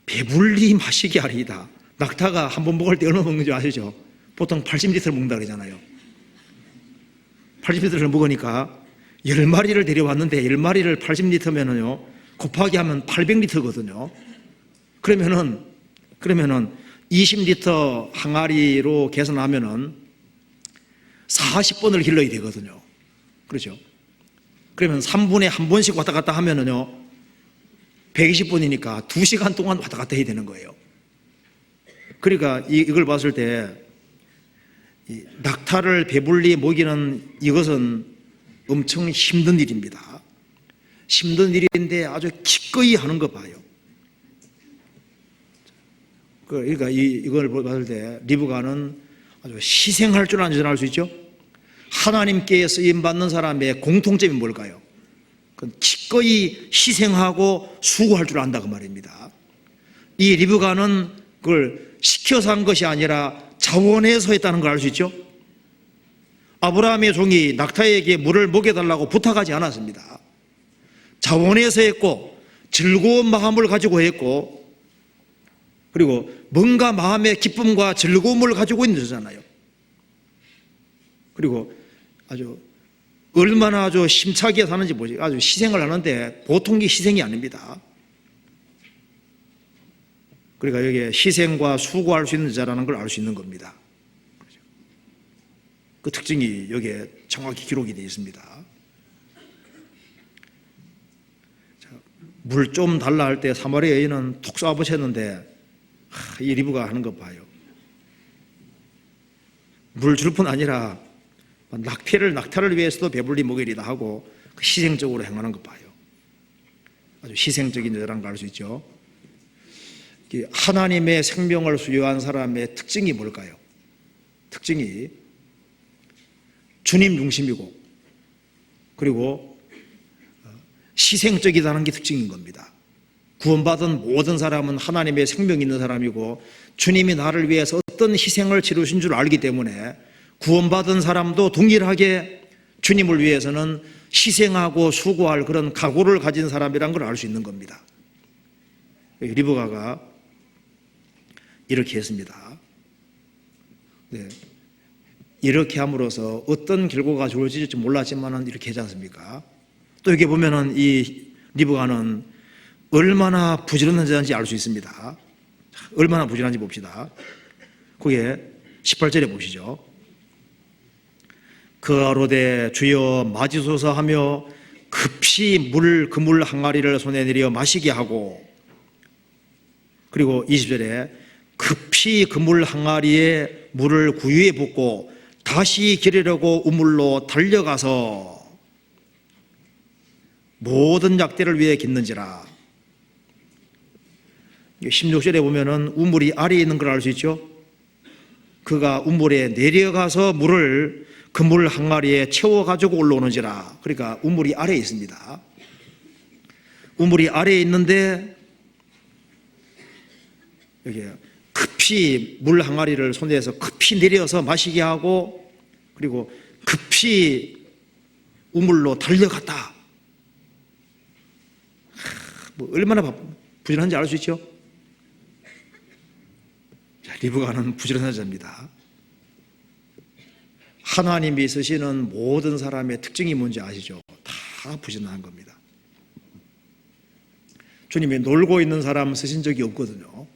배불리 마시게 하리이다. 낙타가 한 번 먹을 때 얼마 먹는 줄 아시죠? 보통 80리터를 먹는다 그러잖아요. 80리터를 먹으니까 10마리를 데려왔는데 10마리를 80리터면은요 곱하기 하면 800리터거든요. 그러면은 20리터 항아리로 계산하면은 40번을 길러야 되거든요. 그렇죠? 그러면 3분에 한 번씩 왔다 갔다 하면은요 120번이니까 2시간 동안 왔다 갔다 해야 되는 거예요. 그러니까 이걸 봤을 때 이 낙타를 배불리 먹이는 이것은 엄청 힘든 일입니다. 힘든 일인데 아주 기꺼이 하는 거 봐요. 그러니까 이걸 봤을 때 리브가는 아주 희생할 줄 아는지 알 수 있죠? 하나님께 쓰임받는 사람의 공통점이 뭘까요? 그건 기꺼이 희생하고 수고할 줄 안다 그 말입니다. 이 리브가는 그걸 시켜서 한 것이 아니라 자원해서 했다는 걸 알 수 있죠? 아브라함의 종이 낙타에게 물을 먹여달라고 부탁하지 않았습니다. 자원해서 했고 즐거운 마음을 가지고 했고 그리고 뭔가 마음의 기쁨과 즐거움을 가지고 있는 거잖아요. 그리고 아주 얼마나 아주 힘차게 사는지 보지. 아주 희생을 하는데 보통의 희생이 아닙니다. 그러니까 여기에 희생과 수고할 수 있는 자라는 걸 알 수 있는 겁니다. 그 특징이 여기에 정확히 기록이 되어 있습니다. 물 좀 달라 할 때 사마리아 여인은 톡 쏴붙였는데 이 리브가 하는 것 봐요. 물 줄 뿐 아니라 낙타를 위해서도 배불리 먹이리다 하고 희생적으로 행하는 것 봐요. 아주 희생적인 여자라는 걸 알 수 있죠. 하나님의 생명을 수여한 사람의 특징이 뭘까요? 특징이 주님 중심이고 그리고 희생적이다는 게 특징인 겁니다. 구원받은 모든 사람은 하나님의 생명이 있는 사람이고 주님이 나를 위해서 어떤 희생을 치르신 줄 알기 때문에 구원받은 사람도 동일하게 주님을 위해서는 희생하고 수고할 그런 각오를 가진 사람이란 걸 알 수 있는 겁니다. 리브가가 이렇게 했습니다. 네. 이렇게 함으로써 어떤 결과가 좋을지 몰랐지만 이렇게 하지 않습니까? 또 여기 보면은 이 리브가는 얼마나 부지런한 자인지 알 수 있습니다. 얼마나 부지런한지 봅시다. 그게 18절에 보시죠. 그 아로되 주여 맞으소서 하며 급히 그 물 항아리를 손에 내려 마시게 하고 그리고 20절에 급히 그 물 항아리에 물을 구유에 붓고 다시 기르려고 우물로 달려가서 모든 약대를 위해 깃는지라. 16절에 보면은 우물이 아래에 있는 걸 알 수 있죠. 그가 우물에 내려가서 물을 그 물 항아리에 채워가지고 올라오는지라. 그러니까 우물이 아래에 있습니다. 우물이 아래에 있는데 여기 급히 물 항아리를 손에서 급히 내려서 마시게 하고 그리고 급히 우물로 달려갔다. 뭐 얼마나 부지런한지 알 수 있죠? 리브가는 부지런한 자입니다. 하나님이 쓰시는 모든 사람의 특징이 뭔지 아시죠? 다 부지런한 겁니다. 주님이 놀고 있는 사람 쓰신 적이 없거든요.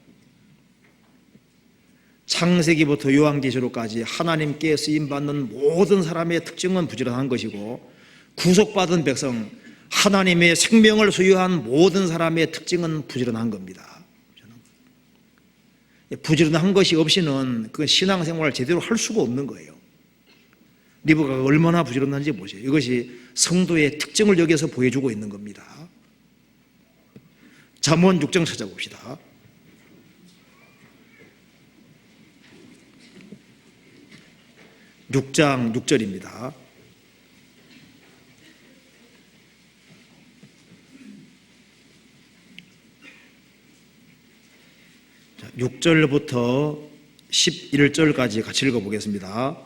창세기부터 요한계시록까지 하나님께 쓰임받는 모든 사람의 특징은 부지런한 것이고 구속받은 백성, 하나님의 생명을 소유한 모든 사람의 특징은 부지런한 겁니다. 부지런한 것이 없이는 그 신앙생활을 제대로 할 수가 없는 거예요. 리브가가 얼마나 부지런한지 보세요. 이것이 성도의 특징을 여기서 보여주고 있는 겁니다. 잠언 6장 찾아봅시다. 육 6장 6절입니다. 6절부터 11절까지 같이 읽어보겠습니다.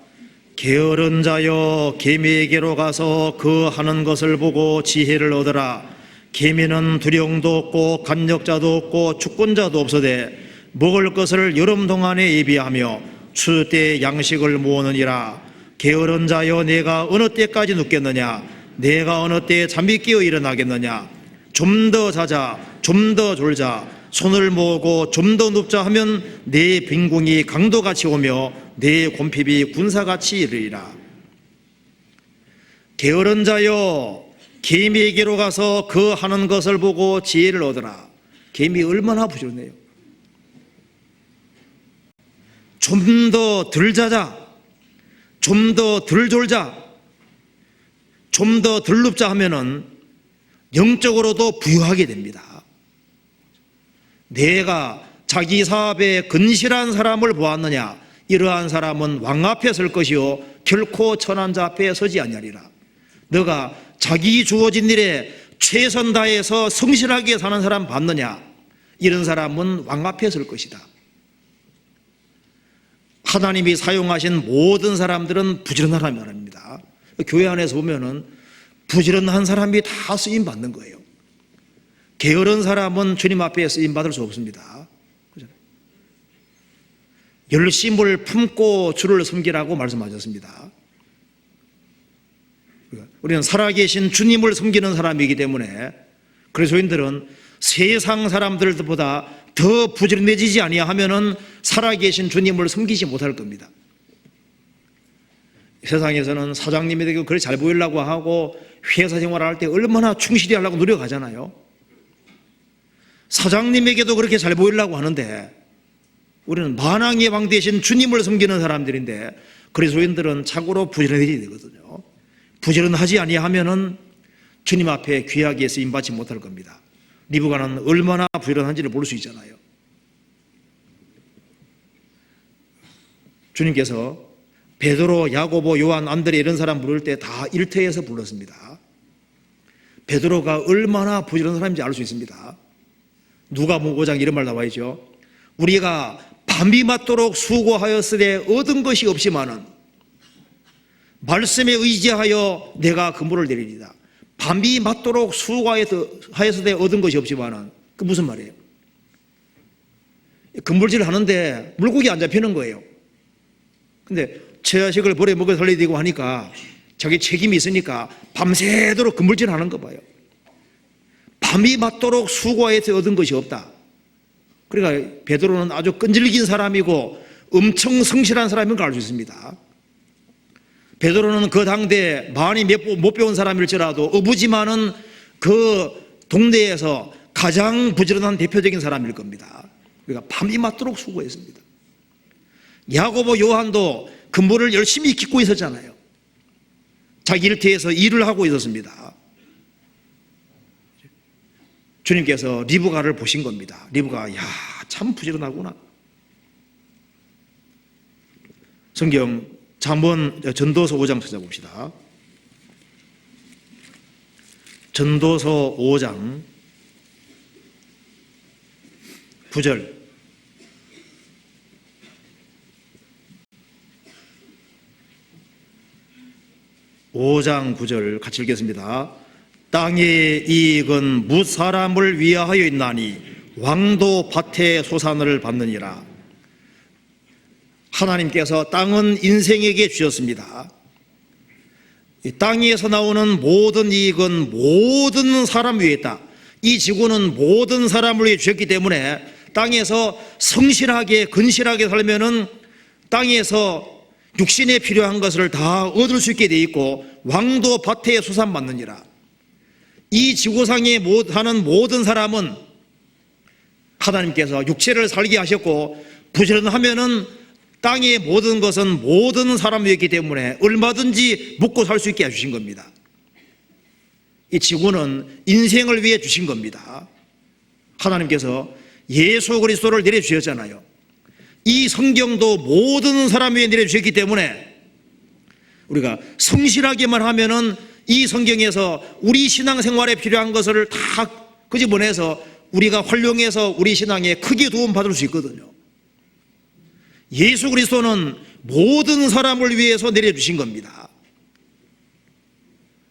게으른 자여 개미에게로 가서 그 하는 것을 보고 지혜를 얻으라. 개미는 두령도 없고 간역자도 없고 주권자도 없으되 먹을 것을 여름 동안에 예비하며 추수 때 양식을 모으느니라. 게으른 자여 내가 어느 때까지 눕겠느냐? 내가 어느 때에 잠이 깨어 일어나겠느냐? 좀 더 자자, 좀 더 졸자, 손을 모으고 좀 더 눕자 하면 내 빈궁이 강도같이 오며 내 곰핍이 군사같이 이르리라. 게으른 자여 개미에게로 가서 그 하는 것을 보고 지혜를 얻으라. 개미 얼마나 부지런해요. 좀 더 덜 자자, 좀 더 덜 졸자, 좀 더 덜 눕자 하면은 영적으로도 부유하게 됩니다. 내가 자기 사업에 근실한 사람을 보았느냐? 이러한 사람은 왕 앞에 설 것이요 결코 천한 자 앞에 서지 아니하리라. 너가 자기 주어진 일에 최선 다해서 성실하게 사는 사람 봤느냐? 이런 사람은 왕 앞에 설 것이다. 하나님이 사용하신 모든 사람들은 부지런한 사람이 말합니다. 교회 안에서 보면은 부지런한 사람이 다 쓰임 받는 거예요. 게으른 사람은 주님 앞에 쓰임 받을 수 없습니다. 열심을 품고 주를 섬기라고 말씀하셨습니다. 우리는 살아계신 주님을 섬기는 사람이기 때문에 그리스도인들은 세상 사람들보다 더 부지런해지지 아니하면은 살아계신 주님을 섬기지 못할 겁니다. 세상에서는 사장님에게 그걸 잘 보이려고 하고 회사 생활을 할 때 얼마나 충실히 하려고 노력하잖아요. 사장님에게도 그렇게 잘 보이려고 하는데 우리는 만왕의 왕 대신 주님을 섬기는 사람들인데 그리스도인들은 참고로 부지런해져야 되거든요. 부지런하지 아니하면은 주님 앞에 귀하게 쓰임받지 못할 겁니다. 리브가는 얼마나 부지런한지를 볼 수 있잖아요. 주님께서 베드로, 야고보, 요한, 안드레 이런 사람 부를 때 다 일터에서 불렀습니다. 베드로가 얼마나 부지런한 사람인지 알 수 있습니다. 누가복음 5장 이런 말 나와 있죠. 우리가 밤이 맞도록 수고하였으되 얻은 것이 없지만은 말씀에 의지하여 내가 근무를 내리리다. 밤이 맞도록 수고하였으되 얻은 것이 없지만은 그 무슨 말이에요? 근물질을 하는데 물고기 안 잡히는 거예요. 근데 채자식을 벌에 먹여 살려야 되고 하니까 자기 책임이 있으니까 밤새도록 근물질 하는 거 봐요. 밤이 맞도록 수고해서 얻은 것이 없다. 그러니까 베드로는 아주 끈질긴 사람이고 엄청 성실한 사람인 걸 알 수 있습니다. 베드로는 그 당대 많이 못 배운 사람일지라도 어부지만은 그 동네에서 가장 부지런한 대표적인 사람일 겁니다. 그러니까 밤이 맞도록 수고했습니다. 야고보, 요한도 근무를 열심히 짓고 있었잖아요. 자기 일터에서 일을 하고 있었습니다. 주님께서 리브가를 보신 겁니다. 리브가 참 부지런하구나. 성경 잠언 전도서 5장 찾아봅시다. 전도서 5장 9절. (5장 9절) 같이 읽겠습니다. 땅의 이익은 무사람을 위하여 있나니 왕도 밭의 소산을 받느니라. 하나님께서 땅은 인생에게 주셨습니다. 이 땅에서 나오는 모든 이익은 모든 사람 위에 있다. 이 지구는 모든 사람을 위해 주셨기 때문에 땅에서 성실하게 근실하게 살면은 땅에서 육신에 필요한 것을 다 얻을 수 있게 돼 있고 왕도 밭에 소산 받느니라. 이 지구상에 사는 모든 사람은 하나님께서 육체를 살게 하셨고 부지런하면은 땅의 모든 것은 모든 사람 위에 있기 때문에 얼마든지 먹고 살 수 있게 해주신 겁니다. 이 지구는 인생을 위해 주신 겁니다. 하나님께서 예수 그리스도를 내려주셨잖아요. 이 성경도 모든 사람 위에 내려주셨기 때문에 우리가 성실하게만 하면은 이 성경에서 우리 신앙생활에 필요한 것을 다 끄집어내서 우리가 활용해서 우리 신앙에 크게 도움받을 수 있거든요. 예수 그리스도는 모든 사람을 위해서 내려주신 겁니다.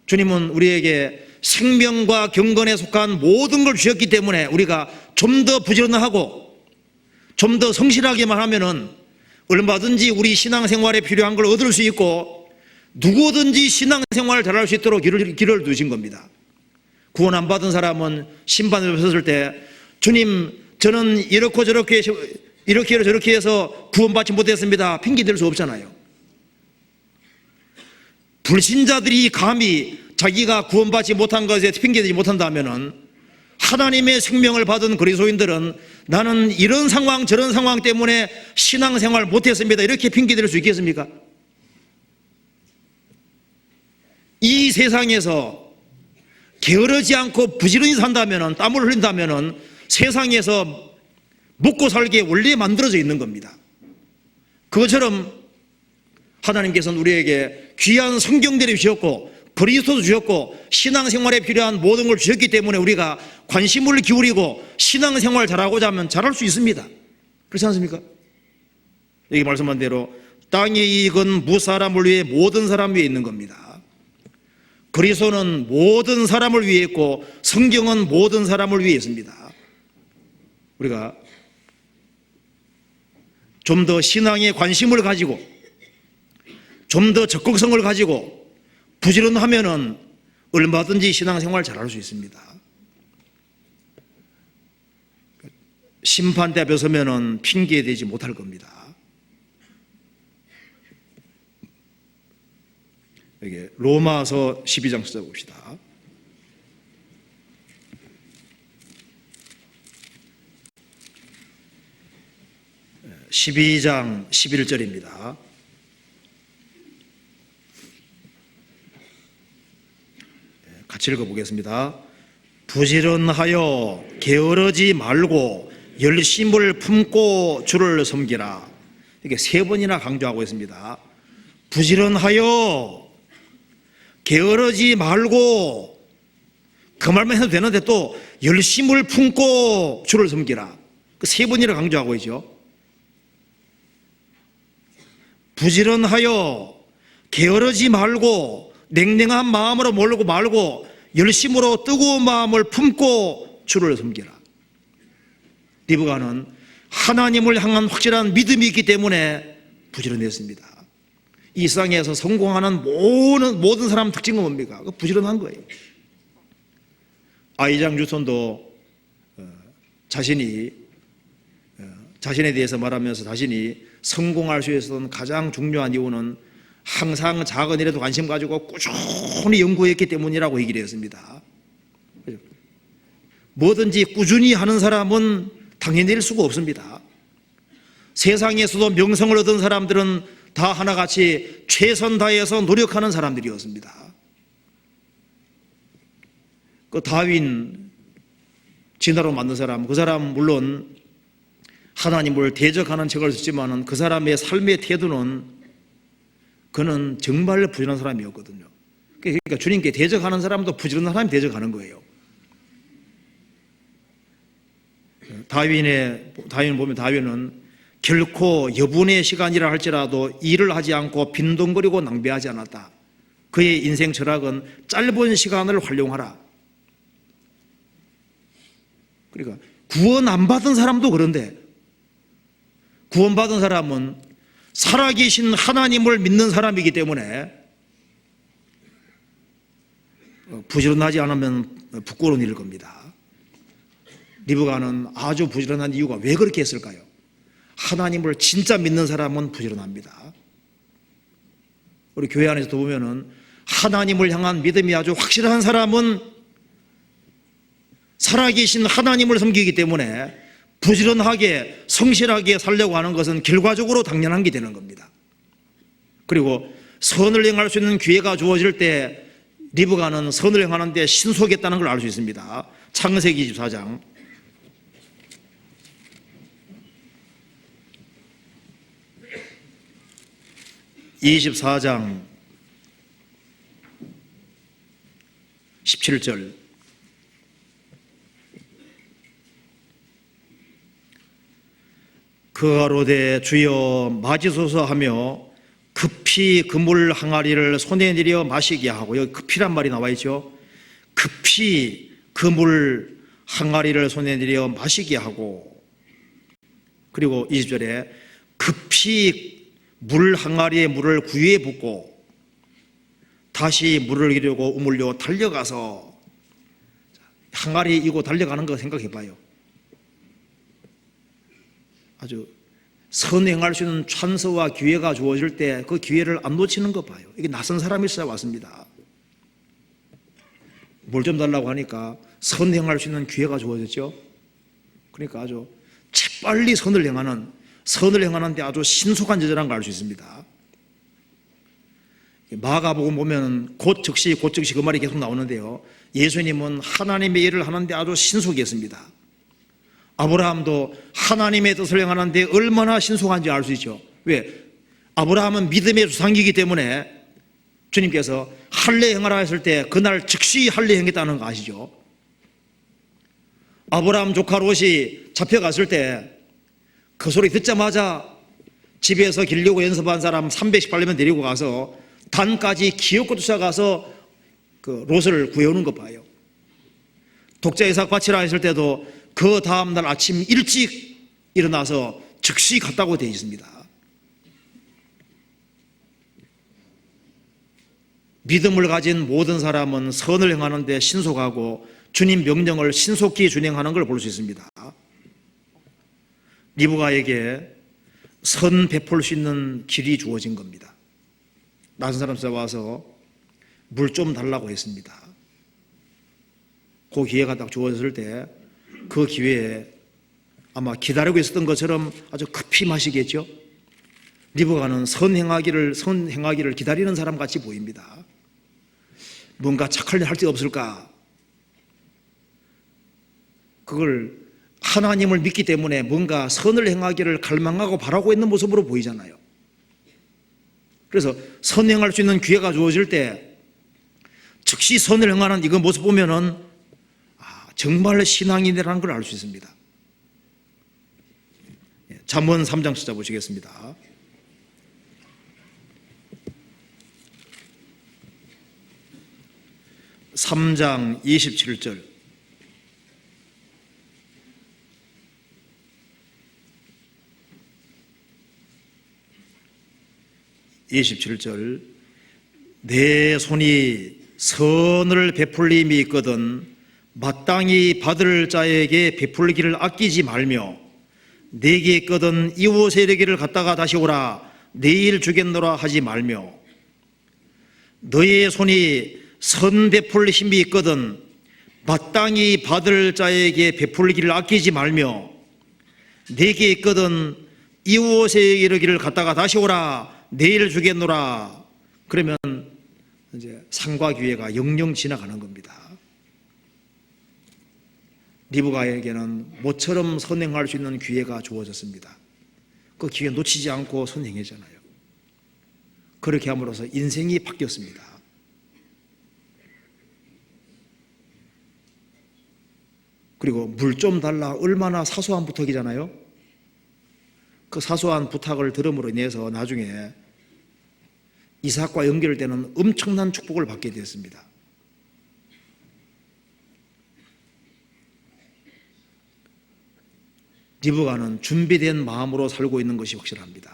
주님은 우리에게 생명과 경건에 속한 모든 걸 주셨기 때문에 우리가 좀 더 부지런하고 좀 더 성실하게만 하면은 얼마든지 우리 신앙생활에 필요한 걸 얻을 수 있고 누구든지 신앙생활을 잘할 수 있도록 길을 두신 겁니다. 구원 안 받은 사람은 심판에 섰을 때 주님 저는 이렇게 저렇게 해서 구원받지 못했습니다. 핑계 댈 수 없잖아요. 불신자들이 감히 자기가 구원받지 못한 것에 핑계대지 못한다면은 하나님의 생명을 받은 그리스도인들은 나는 이런 상황 저런 상황 때문에 신앙생활 못했습니다. 이렇게 핑계댈 수 있겠습니까? 이 세상에서 게으르지 않고 부지런히 산다면은 땀을 흘린다면은 세상에서 먹고 살게 원래 만들어져 있는 겁니다. 그것처럼 하나님께서는 우리에게 귀한 성경들을 주셨고 그리스도도 주셨고 신앙생활에 필요한 모든 걸 주셨기 때문에 우리가 관심을 기울이고 신앙생활을 잘하고자 하면 잘할 수 있습니다. 그렇지 않습니까? 여기 말씀한 대로 땅의 이익은 무사람을 위해 모든 사람 위에 있는 겁니다. 그리스도는 모든 사람을 위해 있고 성경은 모든 사람을 위해 있습니다. 우리가 좀 더 신앙에 관심을 가지고 좀 더 적극성을 가지고 부지런하면은 얼마든지 신앙생활 잘할 수 있습니다. 심판대 앞에 서면은 핑계되지 못할 겁니다. 여기 로마서 12장 찾아봅시다. 12장 11절입니다. 같이 읽어보겠습니다. 부지런하여 게으르지 말고 열심을 품고 주를 섬기라. 이게 3번이나 강조하고 있습니다. 부지런하여 게으르지 말고 그 말만 해도 되는데 또 열심을 품고 주를 섬기라. 그 3번이나 강조하고 있죠. 부지런하여 게으르지 말고 냉랭한 마음으로 몰고 말고 열심으로 뜨거운 마음을 품고 주를 섬기라. 리브가는 하나님을 향한 확실한 믿음이 있기 때문에 부지런했습니다. 이 세상에서 성공하는 모든 사람 특징은 뭡니까? 부지런한 거예요. 아이작 뉴턴도 자신에 대해서 말하면서 자신이 성공할 수 있었던 가장 중요한 이유는 항상 작은 일에도 관심 가지고 꾸준히 연구했기 때문이라고 얘기를 했습니다. 뭐든지 꾸준히 하는 사람은 당해낼 수가 없습니다. 세상에서도 명성을 얻은 사람들은 다 하나같이 최선 다해서 노력하는 사람들이었습니다. 그 다윈 진화로 만든 사람, 그 사람 물론 하나님을 대적하는 책을 썼지만은 그 사람의 삶의 태도는 그는 정말 부지런한 사람이었거든요. 그러니까 주님께 대적하는 사람도 부지런한 사람이 대적하는 거예요. 다윈 보면 다윈은 결코 여분의 시간이라 할지라도 일을 하지 않고 빈둥거리고 낭비하지 않았다. 그의 인생 철학은 짧은 시간을 활용하라. 그러니까 구원 안 받은 사람도 그런데 구원받은 사람은 살아계신 하나님을 믿는 사람이기 때문에 부지런하지 않으면 부끄러운 일일 겁니다. 리브가는 아주 부지런한 이유가 왜 그렇게 했을까요? 하나님을 진짜 믿는 사람은 부지런합니다. 우리 교회 안에서도 보면은 하나님을 향한 믿음이 아주 확실한 사람은 살아계신 하나님을 섬기기 때문에 부지런하게 성실하게 살려고 하는 것은 결과적으로 당연한 게 되는 겁니다. 그리고 선을 행할 수 있는 기회가 주어질 때 리브가는 선을 행하는 데 신속했다는 걸 알 수 있습니다. 창세기 24장 24장 17절 그 가로되 주여 맞으소서 하며 급히 그물 항아리를 손에 내려 마시게 하고, 여기 급히란 말이 나와 있죠. 급히 그물 항아리를 손에 내려 마시게 하고, 그리고 20절에 급히 물 항아리에 물을 구유에 붓고 다시 물을 이려고 우물려 달려가서, 항아리 이고 달려가는 거 생각해 봐요. 아주 선행할 수 있는 찬스와 기회가 주어질 때 그 기회를 안 놓치는 거 봐요. 이게 낯선 사람이 있어 왔습니다. 뭘 좀 달라고 하니까 선행할 수 있는 기회가 주어졌죠. 그러니까 아주 재빨리 선을 행하는데 아주 신속한 제자라는 걸 알 수 있습니다. 마가복음 보면 곧 즉시 그 말이 계속 나오는데요. 예수님은 하나님의 일을 하는데 아주 신속했습니다. 아브라함도 하나님의 뜻을 행하는데 얼마나 신속한지 알 수 있죠. 왜? 아브라함은 믿음의 조상이기 때문에 주님께서 할례 행하라 했을 때 그날 즉시 할례 행했다는 거 아시죠? 아브라함 조카 롯이 잡혀갔을 때 그 소리 듣자마자 집에서 기르려고 연습한 사람 318명 데리고 가서 단까지 기어코 쫓아가서 그 롯을 구해오는 것 봐요. 독자 이삭 바치라 했을 때도 그 다음날 아침 일찍 일어나서 즉시 갔다고 되어 있습니다. 믿음을 가진 모든 사람은 선을 행하는 데 신속하고 주님 명령을 신속히 준행하는 걸 볼 수 있습니다. 리브가에게 선 베풀 수 있는 길이 주어진 겁니다. 낯선 사람 와서 물 좀 달라고 했습니다. 그 기회가 딱 주어졌을 때 그 기회에 아마 기다리고 있었던 것처럼 아주 급히 마시겠죠. 리브가는 선 행하기를 기다리는 사람 같이 보입니다. 뭔가 착할 일 할 데 없을까? 그걸 하나님을 믿기 때문에 뭔가 선을 행하기를 갈망하고 바라고 있는 모습으로 보이잖아요. 그래서 선행할 수 있는 기회가 주어질 때 즉시 선을 행하는 이거 모습 보면은 정말 신앙인이라는 걸 알 수 있습니다. 잠언 3장 찾아보시겠습니다. (3장) 27절. 내 손이 선을 베풀림이 있거든 마땅히 받을 자에게 베풀기를 아끼지 말며 내게 있거든 이웃에게를 갖다가 다시 오라 내일 주겠노라 하지 말며 너의 손이 선 베풀 힘이 있거든 마땅히 받을 자에게 베풀기를 아끼지 말며 내게 있거든 이웃에게 이르기를 갖다가 다시 오라 내일 주겠노라. 그러면 이제 상과 기회가 영영 지나가는 겁니다. 리브가에게는 모처럼 선행할 수 있는 기회가 주어졌습니다. 그 기회 놓치지 않고 선행했잖아요. 그렇게 함으로써 인생이 바뀌었습니다. 그리고 물 좀 달라 얼마나 사소한 부탁이잖아요. 그 사소한 부탁을 들음으로 인해서 나중에 이삭과 연결되는 엄청난 축복을 받게 되었습니다. 리브가는 준비된 마음으로 살고 있는 것이 확실합니다.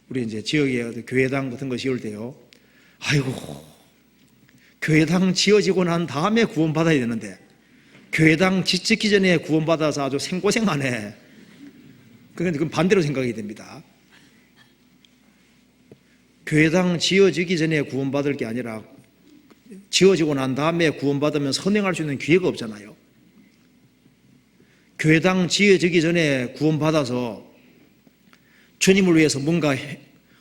우리 이제 지역에 교회당 같은 거 지을 때요. 아이고, 교회당 지어지고 난 다음에 구원받아야 되는데 교회당 짓기 전에 구원받아서 아주 생고생하네. 그런데 그건 반대로 생각이 됩니다. 교회당 지어지기 전에 구원받을 게 아니라 지어지고 난 다음에 구원받으면 선행할 수 있는 기회가 없잖아요. 교회당 지어지기 전에 구원받아서 주님을 위해서 뭔가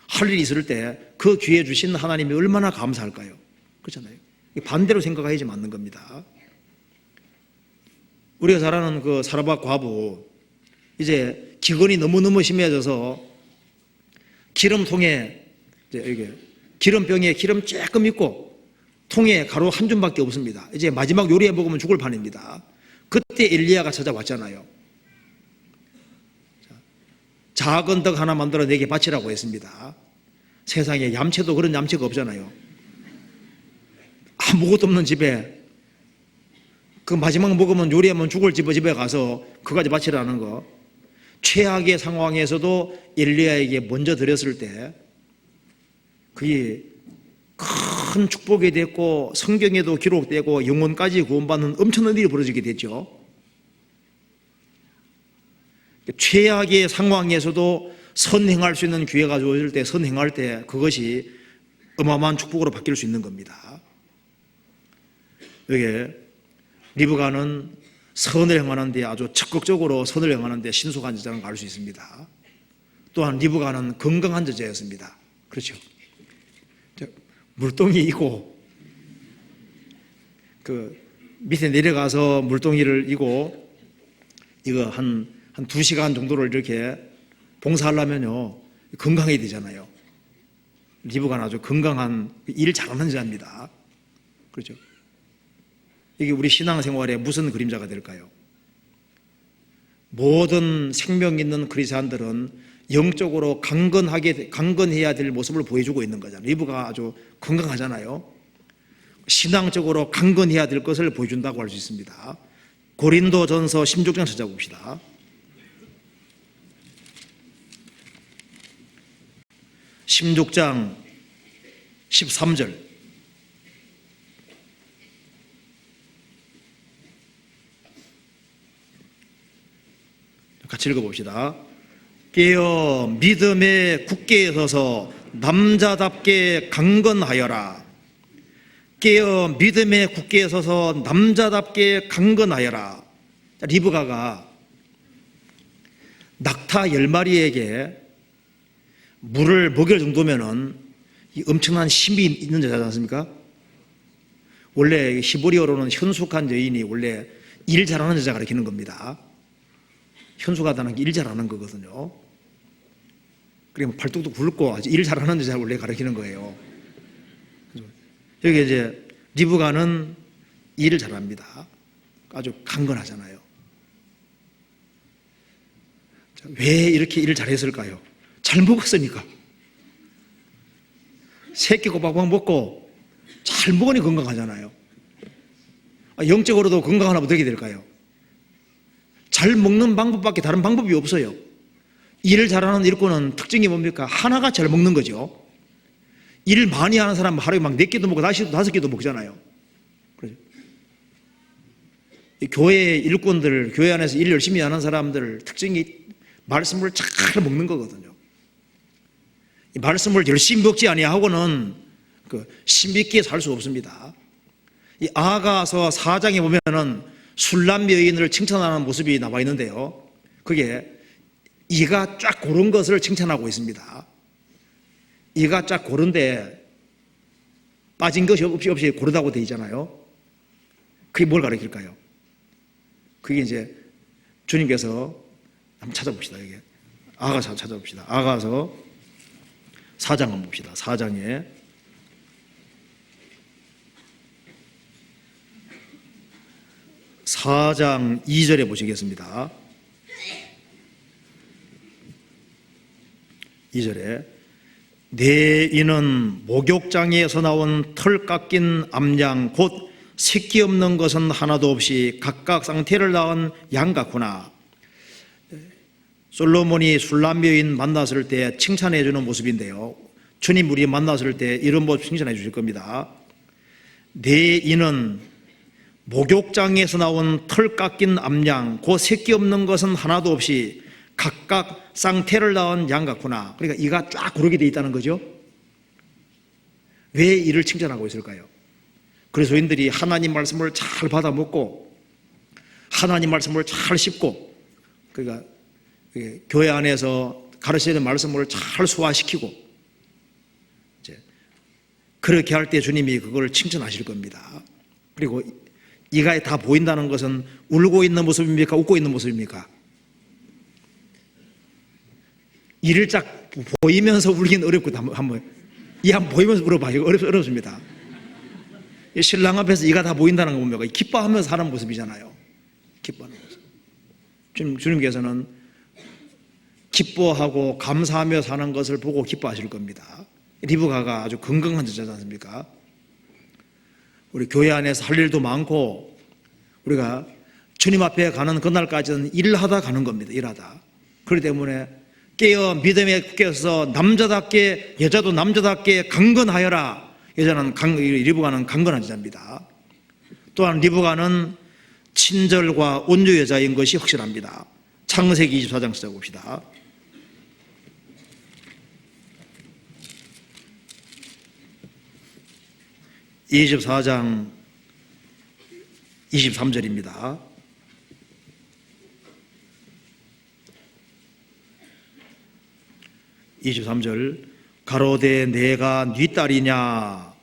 할 일이 있을 때 그 기회 주신 하나님이 얼마나 감사할까요? 그렇잖아요. 반대로 생각해야지 맞는 겁니다. 우리가 잘 아는 그 사라밧 과부, 이제 기근이 너무너무 심해져서 기름통에 이게 기름병에 기름 조금 있고 통에 가루 한 줌밖에 없습니다. 이제 마지막 요리해 먹으면 죽을 판입니다. 그때 엘리야가 찾아왔잖아요. 작은 떡 하나 만들어 내게 바치라고 했습니다. 세상에 얌체도 그런 얌체가 없잖아요. 아무것도 없는 집에 그 마지막 먹으면 요리하면 죽을 집에 가서 그까지 바치라는 거. 최악의 상황에서도 엘리야에게 먼저 드렸을 때 그게 큰 축복이 됐고 성경에도 기록되고 영혼까지 구원받는 엄청난 일이 벌어지게 됐죠. 최악의 상황에서도 선행할 수 있는 기회가 주어질 때 선행할 때 그것이 어마어마한 축복으로 바뀔 수 있는 겁니다. 여기에 리브가는 선을 행하는 데 아주 적극적으로 선을 행하는 데 신속한 자라는 걸 알 수 있습니다. 또한 리브가는 건강한 여자였습니다. 그렇죠. 물동이 이고 그 밑에 내려가서 물동이를 이고 이거 한 2시간 정도를 이렇게 봉사하려면요 건강해야 되잖아요. 리브가는 아주 건강한 일 잘하는 자입니다. 그렇죠? 이게 우리 신앙생활에 무슨 그림자가 될까요? 모든 생명 있는 그리스도인들은 영적으로 강건해야 될 모습을 보여주고 있는 거잖아요. 리브가 아주 건강하잖아요. 신앙적으로 강건해야 될 것을 보여준다고 할 수 있습니다. 고린도전서 16장 찾아봅시다. (16장 13절) 같이 읽어봅시다. 깨어 믿음에 굳게 서서 남자답게 강건하여라. 깨어 믿음에 굳게 서서 남자답게 강건하여라. 리브가가 낙타 10마리에게 물을 먹일 정도면은 엄청난 힘이 있는 여자지 않습니까? 원래 히브리어로는 현숙한 여인이 원래 일 잘하는 여자 가리키는 겁니다. 현숙하다는 게 일 잘하는 거거든요. 그러면 팔뚝도 굵고 아주 일 잘하는 여자 원래 가리키는 거예요. 여기 이제 리브가는 일을 잘합니다. 아주 강건하잖아요. 왜 이렇게 일을 잘했을까요? 잘 먹었으니까. 새끼 꼬박꼬박 먹고 잘 먹으니 건강하잖아요. 영적으로도 건강하면 어떻게 될까요? 잘 먹는 방법밖에 다른 방법이 없어요. 일을 잘하는 일꾼은 특징이 뭡니까? 하나가 잘 먹는 거죠. 일 많이 하는 사람 하루에 막 4끼도 먹고 5끼도 먹잖아요. 그렇죠? 교회 일꾼들, 교회 안에서 일 열심히 하는 사람들 특징이 말씀을 잘 먹는 거거든요. 이 말씀을 열심히 먹지 아니하고는 신비있게 살 수 없습니다. 이 아가서 4장에 보면은 술람 여인을 칭찬하는 모습이 나와 있는데요. 그게 이가 쫙 고른 것을 칭찬하고 있습니다. 이가 쫙 고른데 빠진 것이 없이 고르다고 되어 있잖아요. 그게 뭘 가리킬까요? 그게 이제 주님께서 한번 찾아봅시다. 이게 아가서 찾아봅시다. 아가서 4장 한번 봅시다. 4장에 4장 2절에 보시겠습니다. 2절에 내 이는 목욕장에서 나온 털 깎인 암양 곧 새끼 없는 것은 하나도 없이 각각 상태를 낳은 양 같구나. 솔로몬이 술람 여인 만났을 때 칭찬해 주는 모습인데요. 주님 우리 만났을 때 이런 모습 칭찬해 주실 겁니다. 내 이는 목욕장에서 나온 털 깎인 암양 곧 새끼 없는 것은 하나도 없이 각각 쌍태를 낳은 양 같구나. 그러니까 이가 쫙 고르게 되어 있다는 거죠. 왜 이를 칭찬하고 있을까요? 그리스도인들이 하나님 말씀을 잘 받아 먹고 하나님 말씀을 잘 씹고 그러니까 교회 안에서 가르치는 말씀을 잘 소화시키고 이제 그렇게 할 때 주님이 그걸 칭찬하실 겁니다. 그리고 이가 다 보인다는 것은 울고 있는 모습입니까? 웃고 있는 모습입니까? 이를 쫙 보이면서 울긴 어렵고 한번 이 한번 보이면서 울어봐요. 어렵습니다. 신랑 앞에서 이가 다 보인다는 거 뭡니까? 기뻐하면서 사는 모습이잖아요. 기뻐하는 모습. 주님께서는 기뻐하고 감사하며 사는 것을 보고 기뻐하실 겁니다. 리브가가 아주 건강한 여자지 않습니까? 우리 교회 안에서 할 일도 많고 우리가 주님 앞에 가는 그날까지는 일을 하다 가는 겁니다. 일하다. 그렇기 때문에 깨어 믿음에 굳게서 남자답게 여자도 남자답게 강건하여라. 리브가는 강건한 여자입니다. 또한 리브가는 친절과 온유 여자인 것이 확실합니다. 창세기 24장 찾아봅시다. 24장 23절입니다. 가로되 내가 네 딸이냐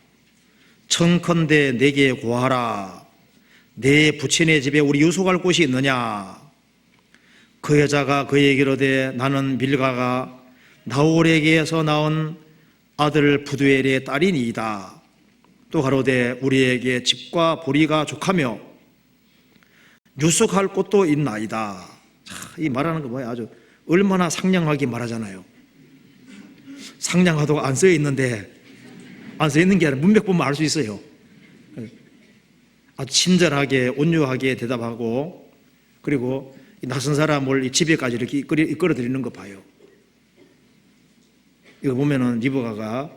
청컨대 내게 고하라. 내 부친의 집에 우리 유숙할 곳이 있느냐. 그 여자가 그에게 이르되 나는 밀가가 나홀에게서 낳은 아들 부두엘의 딸이니이다. 또 가로되 우리에게 집과 보리가 족하며 유숙할 곳도 있나이다. 이 말하는 거 뭐야? 아주 얼마나 상냥하게 말하잖아요. 상냥하다고 안 써 있는데, 안 써 있는 게 아니라 문맥 보면 알 수 있어요. 아주 친절하게 온유하게 대답하고, 그리고 낯선 사람을 집에까지 이렇게 이끌어 드리는 거 봐요. 이거 보면은 리브가가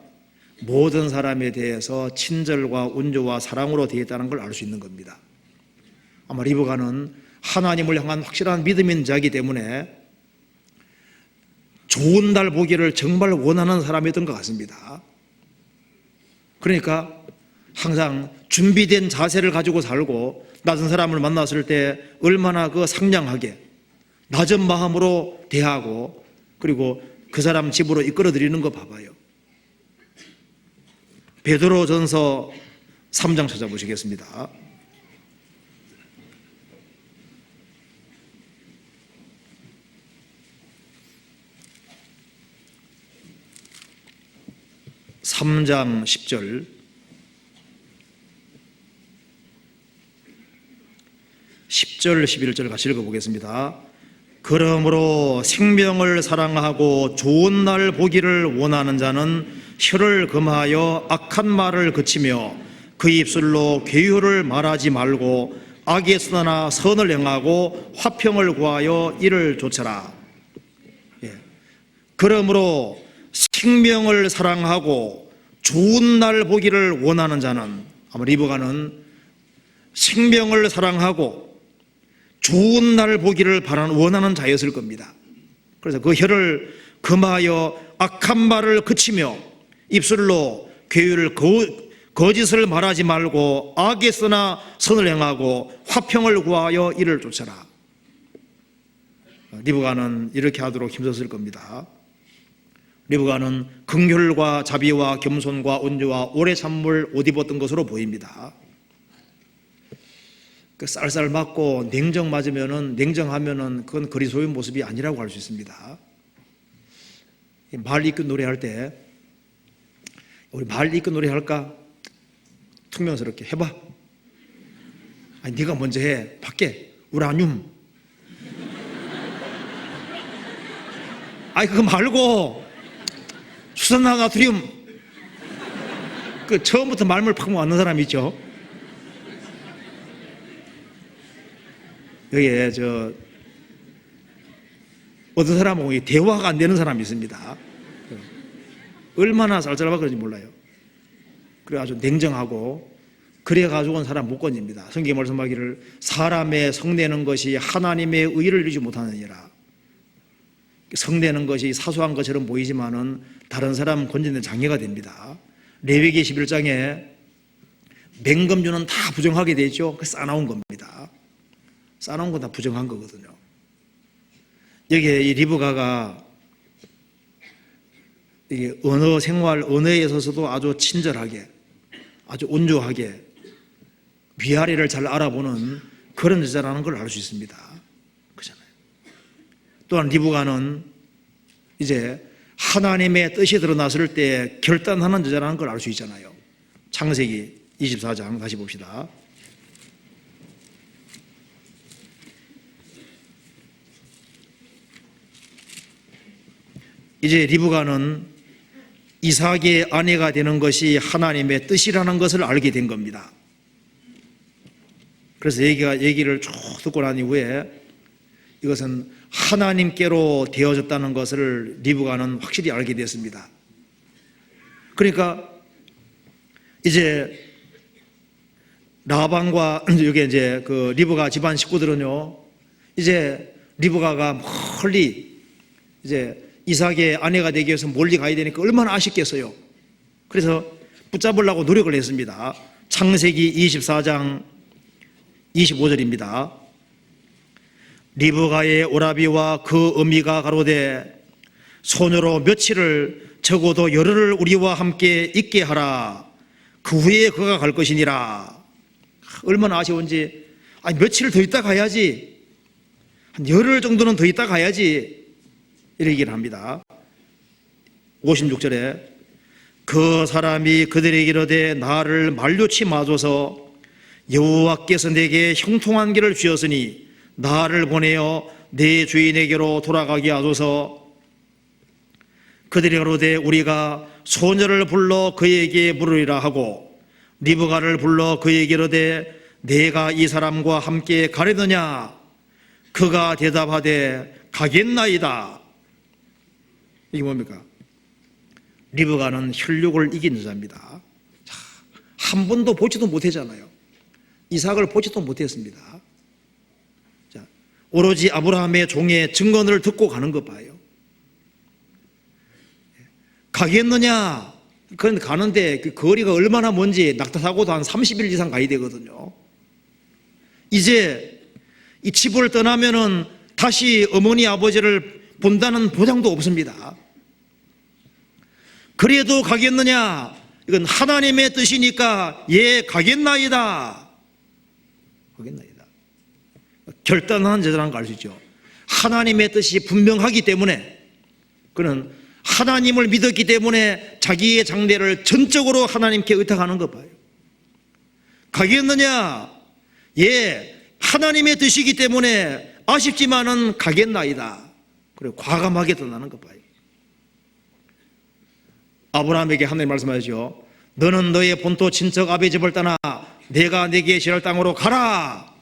모든 사람에 대해서 친절과 온유와 사랑으로 되어 있다는 걸 알 수 있는 겁니다. 아마 리브가는 하나님을 향한 확실한 믿음인 자이기 때문에 좋은 날 보기를 정말 원하는 사람이었던 것 같습니다. 그러니까 항상 준비된 자세를 가지고 살고, 낯선 사람을 만났을 때 얼마나 그 상냥하게 낮은 마음으로 대하고, 그리고 그 사람 집으로 이끌어 드리는 거 봐봐요. 베드로전서 3장 찾아보시겠습니다. (3장) 10절, 10절 11절 같이 읽어보겠습니다. 그러므로 생명을 사랑하고 좋은 날 보기를 원하는 자는 혀를 금하여 악한 말을 그치며 그 입술로 괴유를 말하지 말고 악에 쓰나 선을 행하고 화평을 구하여 이를 좇아라. 그러므로 생명을 사랑하고 좋은 날 보기를 원하는 자는, 아마 리브가는 생명을 사랑하고 좋은 날 보기를 원하는 자였을 겁니다. 그래서 그 혀를 금하여 악한 말을 그치며 입술로 괴유를 거짓을 말하지 말고 악에 쓰나 선을 행하고 화평을 구하여 이를 좇아라. 리브가는 이렇게 하도록 힘썼을 겁니다. 리브가는 긍휼과 자비와 겸손과 온유와 오래 참을 옷 입었던 것으로 보입니다. 그 쌀쌀 맞고 냉정하면은 그건 그리스도의 모습이 아니라고 할 수 있습니다. 말 이끌 노래할 때, 우리 말 이끌 노래 할까? 퉁명스럽게 해봐. 아니, 네가 먼저 해. 밖에 우라늄. 아니, 그거 말고 수산나트륨. 그 처음부터 말을 팍 맞는 사람 있죠. 여기에 어떤 사람하고 대화가 안 되는 사람이 있습니다. 얼마나 쌀쌀하고 그런지 몰라요. 그래가지고 냉정하고, 그래가지고는 사람 못 건집니다. 성경에 말씀하기를 사람의 성내는 것이 하나님의 의를 이루지 못하느니라. 성내는 것이 사소한 것처럼 보이지만은 다른 사람 건지는 장애가 됩니다. 레위기 11장에 맹금주는 다 부정하게 돼 있죠. 그 싸나운 겁니다. 싸놓은 건 다 부정한 거거든요. 여기에 이 리브가가 이게 언어에 있어서도 아주 친절하게, 아주 온유하게 위아래를 잘 알아보는 그런 여자라는 걸 알 수 있습니다. 그렇잖아요. 또한 리브가는 이제 하나님의 뜻이 드러났을 때 결단하는 여자라는 걸 알 수 있잖아요. 창세기 24장 다시 봅시다. 이제 리브가는 이삭의 아내가 되는 것이 하나님의 뜻이라는 것을 알게 된 겁니다. 그래서 얘기를 쭉 듣고 난 이후에 이것은 하나님께로 되어졌다는 것을 리브가는 확실히 알게 됐습니다. 그러니까 이제 라반과 여기 이제 그 리브가 집안 식구들은요, 이제 리브가가 멀리 이제 이삭의 아내가 되기 위해서 멀리 가야 되니까 얼마나 아쉽겠어요. 그래서 붙잡으려고 노력을 했습니다. 창세기 24장 25절입니다. 리브가의 오라비와 그 어미가 가로되 소녀로 며칠을 적어도 열흘을 우리와 함께 있게 하라. 그 후에 그가 갈 것이니라. 얼마나 아쉬운지. 아니, 며칠 더 있다 가야지. 한 열흘 정도는 더 있다 가야지. 이렇게 얘기를 합니다. 56절에 그 사람이 그들에게 이르되 나를 만류치 마소서 여호와께서 내게 형통한 길을 주셨으니 나를 보내어 내 주인에게로 돌아가게 하소서. 그들이 이르되 우리가 소녀를 불러 그에게 물으리라 하고 리브가를 불러 그에게 이르되 내가 이 사람과 함께 가려느냐? 그가 대답하되 가겠나이다. 이게 뭡니까? 리브가는 혈육을 이긴 여자입니다. 한 번도 보지도 못했잖아요. 이삭을 보지도 못했습니다. 자, 오로지 아브라함의 종의 증언을 듣고 가는 것 봐요. 가겠느냐? 그건 가는데 그 거리가 얼마나 먼지 낙타사고도 한 30일 이상 가야 되거든요. 이제 이 집을 떠나면은 다시 어머니 아버지를 본다는 보장도 없습니다. 그래도 가겠느냐? 이건 하나님의 뜻이니까 예 가겠나이다. 가겠나이다. 결단한 제자라는 걸 알 수 있죠. 하나님의 뜻이 분명하기 때문에 그는 하나님을 믿었기 때문에 자기의 장래를 전적으로 하나님께 의탁하는 것 봐요. 가겠느냐? 예, 하나님의 뜻이기 때문에 아쉽지만은 가겠나이다. 그리고 과감하게 떠나는 것 봐요. 아브라함에게 하나님 말씀하시죠. 너는 너의 본토 친척 아베 집을 떠나 내가 내게 지할 땅으로 가라.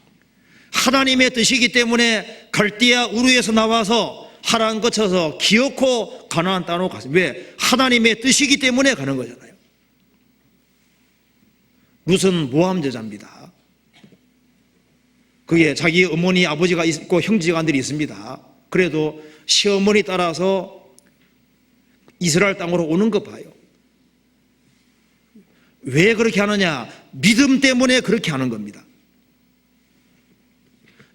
하나님의 뜻이기 때문에 갈대아 우르에서 나와서 하란 거쳐서 기어코 가나안 땅으로 갔습니다. 왜? 하나님의 뜻이기 때문에 가는 거잖아요. 룻은 모함 여자입니다. 그게 자기 어머니 아버지가 있고 형제자간들이 있습니다. 그래도 시어머니 따라서 이스라엘 땅으로 오는 거 봐요. 왜 그렇게 하느냐? 믿음 때문에 그렇게 하는 겁니다.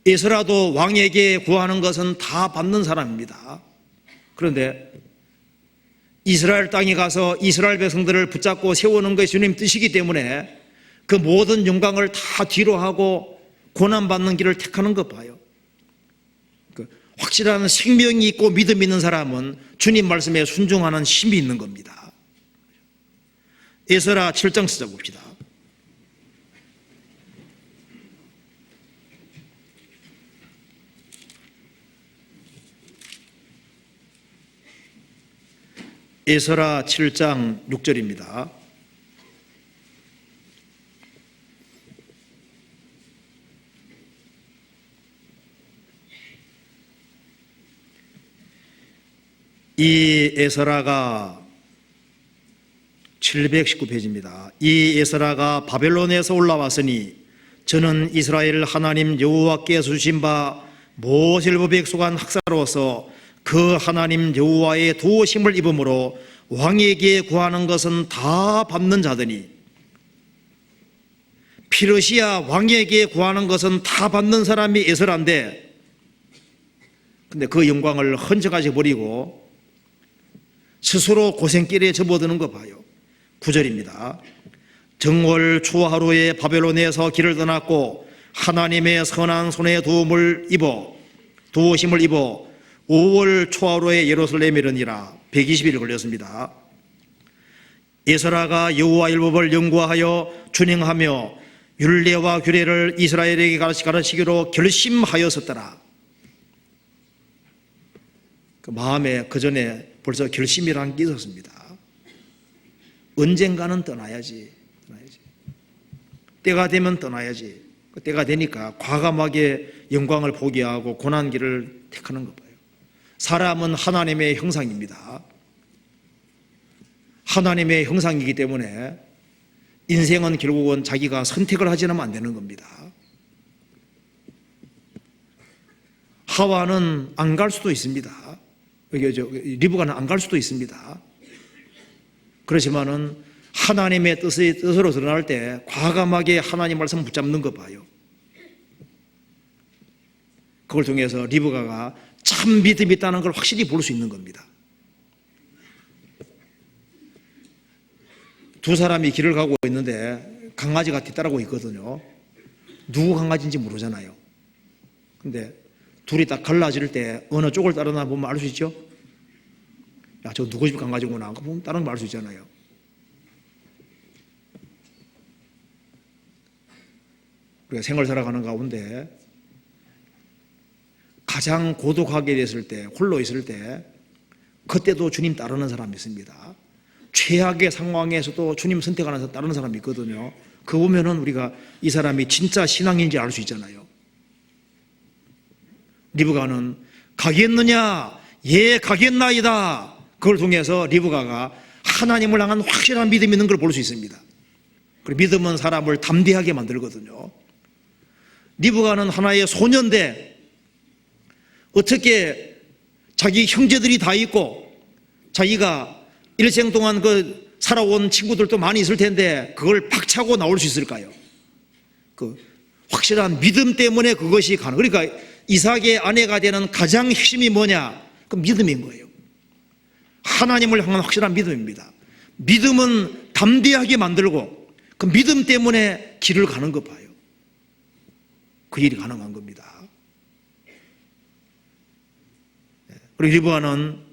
에스라도 왕에게 구하는 것은 다 받는 사람입니다. 그런데 이스라엘 땅에 가서 이스라엘 백성들을 붙잡고 세우는 것이 주님 뜻이기 때문에 그 모든 영광을 다 뒤로 하고 고난받는 길을 택하는 것 봐요. 확실한 생명이 있고 믿음이 있는 사람은 주님 말씀에 순종하는 힘이 있는 겁니다. 에스라 7장 찾아봅시다. 에스라 7장 6절입니다. 이 에스라가 719페이지입니다. 이 에스라가 바벨론에서 올라왔으니 저는 이스라엘 하나님 여호와께서 주신 바 모세율법에 익숙한 학사로서 그 하나님 여호와의 도우심을 입음으로 왕에게 구하는 것은 다 받는 자더니 피르시아 왕에게 구하는 것은 다 받는 사람이 에스라인데 근데 그 영광을 헌정하지 버리고 스스로 고생길에 접어드는 거 봐요. 9절입니다. 정월 초하루에 바벨론에서 길을 떠났고 하나님의 선한 손에 도우심을 입어 5월 초하루에 예루살렘에 이르니라. 120일 걸렸습니다. 에스라가 여호와 율법을 연구하여 준행하며 율례와 규례를 이스라엘에게 가르치기로 결심하였었더라. 그 마음에 그 전에 벌써 결심이라는 게 있었습니다. 언젠가는 떠나야지. 때가 되면 떠나야지. 때가 되니까 과감하게 영광을 포기하고 고난길을 택하는 것 봐요. 사람은 하나님의 형상입니다. 하나님의 형상이기 때문에 인생은 결국은 자기가 선택을 하지 않으면 안 되는 겁니다. 하와는 안 갈 수도 있습니다. 리브가는 안 갈 수도 있습니다. 그렇지만은 하나님의 뜻으로 드러날 때 과감하게 하나님 말씀 붙잡는 거 봐요. 그걸 통해서 리브가가 참 믿음이 있다는 걸 확실히 볼 수 있는 겁니다. 두 사람이 길을 가고 있는데 강아지가 뒤따르고 있거든요. 누구 강아지인지 모르잖아요. 근데 둘이 딱 갈라질 때 어느 쪽을 따르나 보면 알 수 있죠? 야, 저 누구 집 강아지구나. 그럼 다른 거 알 수 있잖아요. 우리가 생활 살아가는 가운데 가장 고독하게 됐을 때, 홀로 있을 때, 그때도 주님 따르는 사람이 있습니다. 최악의 상황에서도 주님 선택하는 사람 따르는 사람이 있거든요. 그거 보면은 우리가 이 사람이 진짜 신앙인지 알 수 있잖아요. 리브가는 가겠느냐? 예, 가겠나이다. 그걸 통해서 리브가가 하나님을 향한 확실한 믿음이 있는 걸 볼 수 있습니다. 그리고 믿음은 사람을 담대하게 만들거든요. 리브가는 하나의 소년인데 어떻게 자기 형제들이 다 있고 자기가 일생 동안 그 살아온 친구들도 많이 있을 텐데 그걸 박차고 나올 수 있을까요? 그 확실한 믿음 때문에 그것이 가능. 그러니까 이삭의 아내가 되는 가장 핵심이 뭐냐? 그 믿음인 거예요. 하나님을 향한 확실한 믿음입니다. 믿음은 담대하게 만들고 그 믿음 때문에 길을 가는 것 봐요. 그 일이 가능한 겁니다. 그리고 리브가는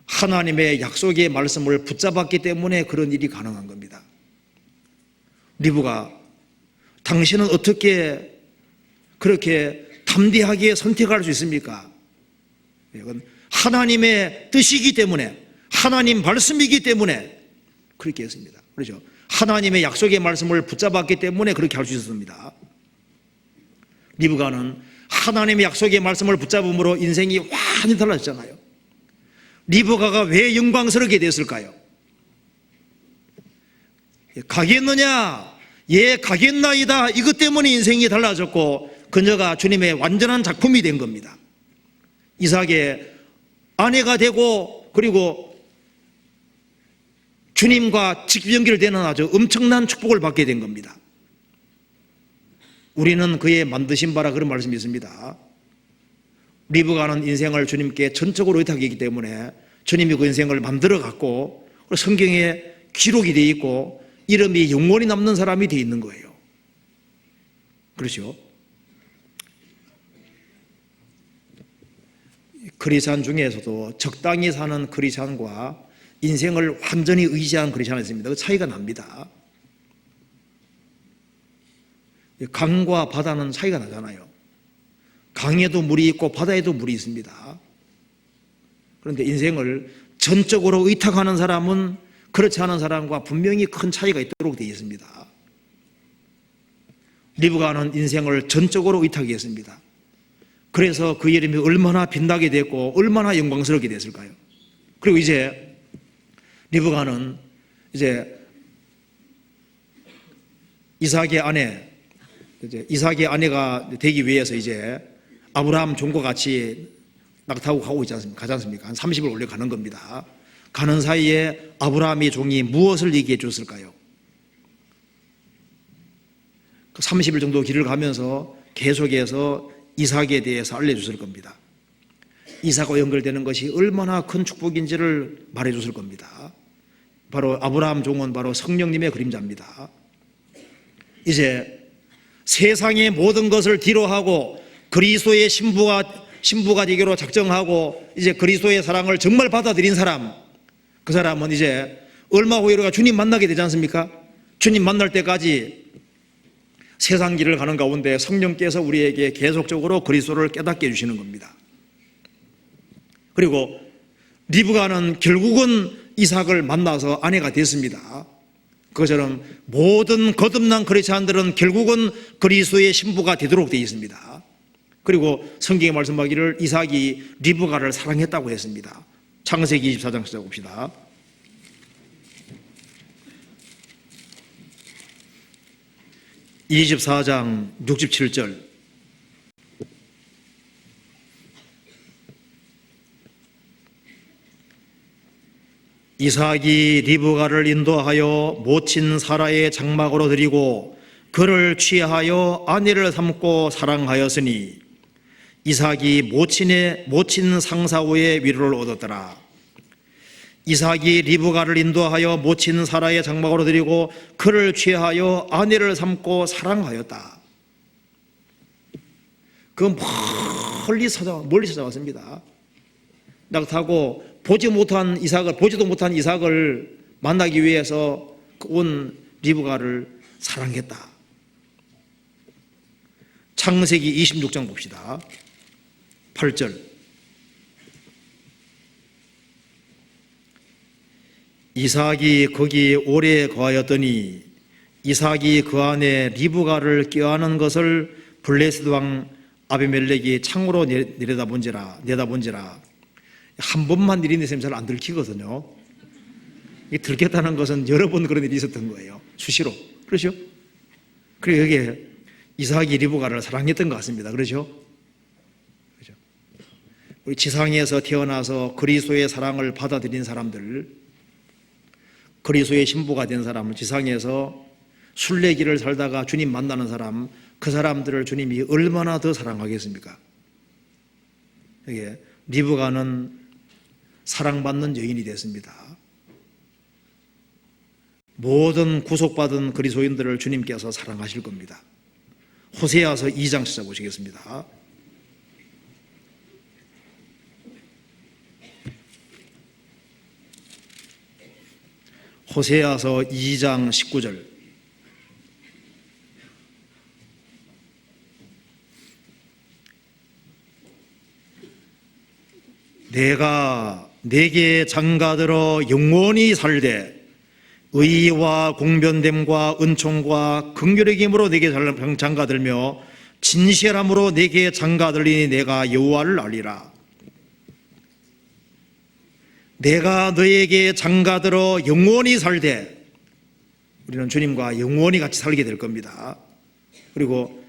하나님의 약속의 말씀을 붙잡았기 때문에 그런 일이 가능한 겁니다. 리브가 당신은 어떻게 그렇게 담대하게 선택할 수 있습니까? 이건 하나님의 뜻이기 때문에, 하나님 말씀이기 때문에 그렇게 했습니다. 그렇죠? 하나님의 약속의 말씀을 붙잡았기 때문에 그렇게 할 수 있었습니다. 리브가는 하나님의 약속의 말씀을 붙잡음으로 인생이 완전히 달라졌잖아요. 리브가가 왜 영광스럽게 됐을까요? 가겠느냐? 예, 가겠나이다. 이것 때문에 인생이 달라졌고 그녀가 주님의 완전한 작품이 된 겁니다. 이삭의 아내가 되고 그리고 주님과 직접 연결되는 아주 엄청난 축복을 받게 된 겁니다. 우리는 그의 만드신 바라 그런 말씀이 있습니다. 리브가는 인생을 주님께 전적으로 의탁했기 때문에 주님이 그 인생을 만들어 갔고 성경에 기록이 되어 있고 이름이 영원히 남는 사람이 되어 있는 거예요. 그렇죠? 크리스찬 중에서도 적당히 사는 크리스찬과 인생을 완전히 의지한 크리스찬이 있습니다. 그 차이가 납니다. 강과 바다는 차이가 나잖아요. 강에도 물이 있고 바다에도 물이 있습니다. 그런데 인생을 전적으로 의탁하는 사람은 그렇지 않은 사람과 분명히 큰 차이가 있도록 되어 있습니다. 리브가는 인생을 전적으로 의탁했습니다. 그래서 그 이름이 얼마나 빛나게 됐고 얼마나 영광스럽게 됐을까요? 그리고 이제 리브가는 이제 이삭의 아내가 되기 위해서 이제 아브라함 종과 같이 낙타고 가고 가지 않습니까? 한 30일 올려 가는 겁니다. 가는 사이에 아브라함의 종이 무엇을 얘기해 줬을까요? 30일 정도 길을 가면서 계속해서 이삭에 대해서 알려줬을 겁니다. 이삭과 연결되는 것이 얼마나 큰 축복인지를 말해줬을 겁니다. 바로 아브라함 종은 바로 성령님의 그림자입니다. 이제 세상의 모든 것을 뒤로하고 그리스도의 신부가 되기로 작정하고 이제 그리스도의 사랑을 정말 받아들인 사람, 그 사람은 이제 얼마 후에 우리가 주님 만나게 되지 않습니까? 주님 만날 때까지 세상 길을 가는 가운데 성령께서 우리에게 계속적으로 그리스도를 깨닫게 해주시는 겁니다. 그리고 리브가는 결국은 이삭을 만나서 아내가 됐습니다. 그것처럼 모든 거듭난 크리스찬들은 결국은 그리스도의 신부가 되도록 되어 있습니다. 그리고 성경에 말씀하기를 이삭이 리브가를 사랑했다고 했습니다. 창세기 24장 시작합시다. (24장) 67절. 이삭이 리브가를 인도하여 모친 사라의 장막으로 들이고 그를 취하여 아내를 삼고 사랑하였으니 이삭이 모친 상사후에 위로를 얻었더라. 이삭이 리브가를 인도하여 모친 사라의 장막으로 들이고 그를 취하여 아내를 삼고 사랑하였다. 그 멀리 찾아왔습니다. 낙타고 보지도 못한 이삭을 만나기 위해서 온 리브가를 사랑했다. 창세기 26장 봅시다. 8절. 이삭이 거기 오래 거하였더니 이삭이 그 안에 리브가를 껴안은 것을 블레셋 왕 아비멜렉이 창으로 내다본지라. 한 번만 일이 있으면 잘 안 들키거든요. 이 들켰다는 것은 여러 번 그런 일이 있었던 거예요. 수시로. 그렇죠? 그리고 여기에 이삭이 리브가를 사랑했던 것 같습니다. 그렇죠? 우리 지상에서 태어나서 그리스도의 사랑을 받아들인 사람들, 그리스도의 신부가 된 사람을 지상에서 순례길을 살다가 주님 만나는 사람, 그 사람들을 주님이 얼마나 더 사랑하겠습니까? 이게 리브가는 사랑받는 여인이 됐습니다. 모든 구속받은 그리스도인들을 주님께서 사랑하실 겁니다. 호세아서 2장 찾아보시겠습니다. 호세아서 2장 19절. 내가 내게 장가들어 영원히 살되 의와 공변됨과 은총과 긍휼의 힘으로 내게 장가들며 진실함으로 내게 장가들리니 내가 여호와를 알리라. 내가 너에게 장가들어 영원히 살되, 우리는 주님과 영원히 같이 살게 될 겁니다. 그리고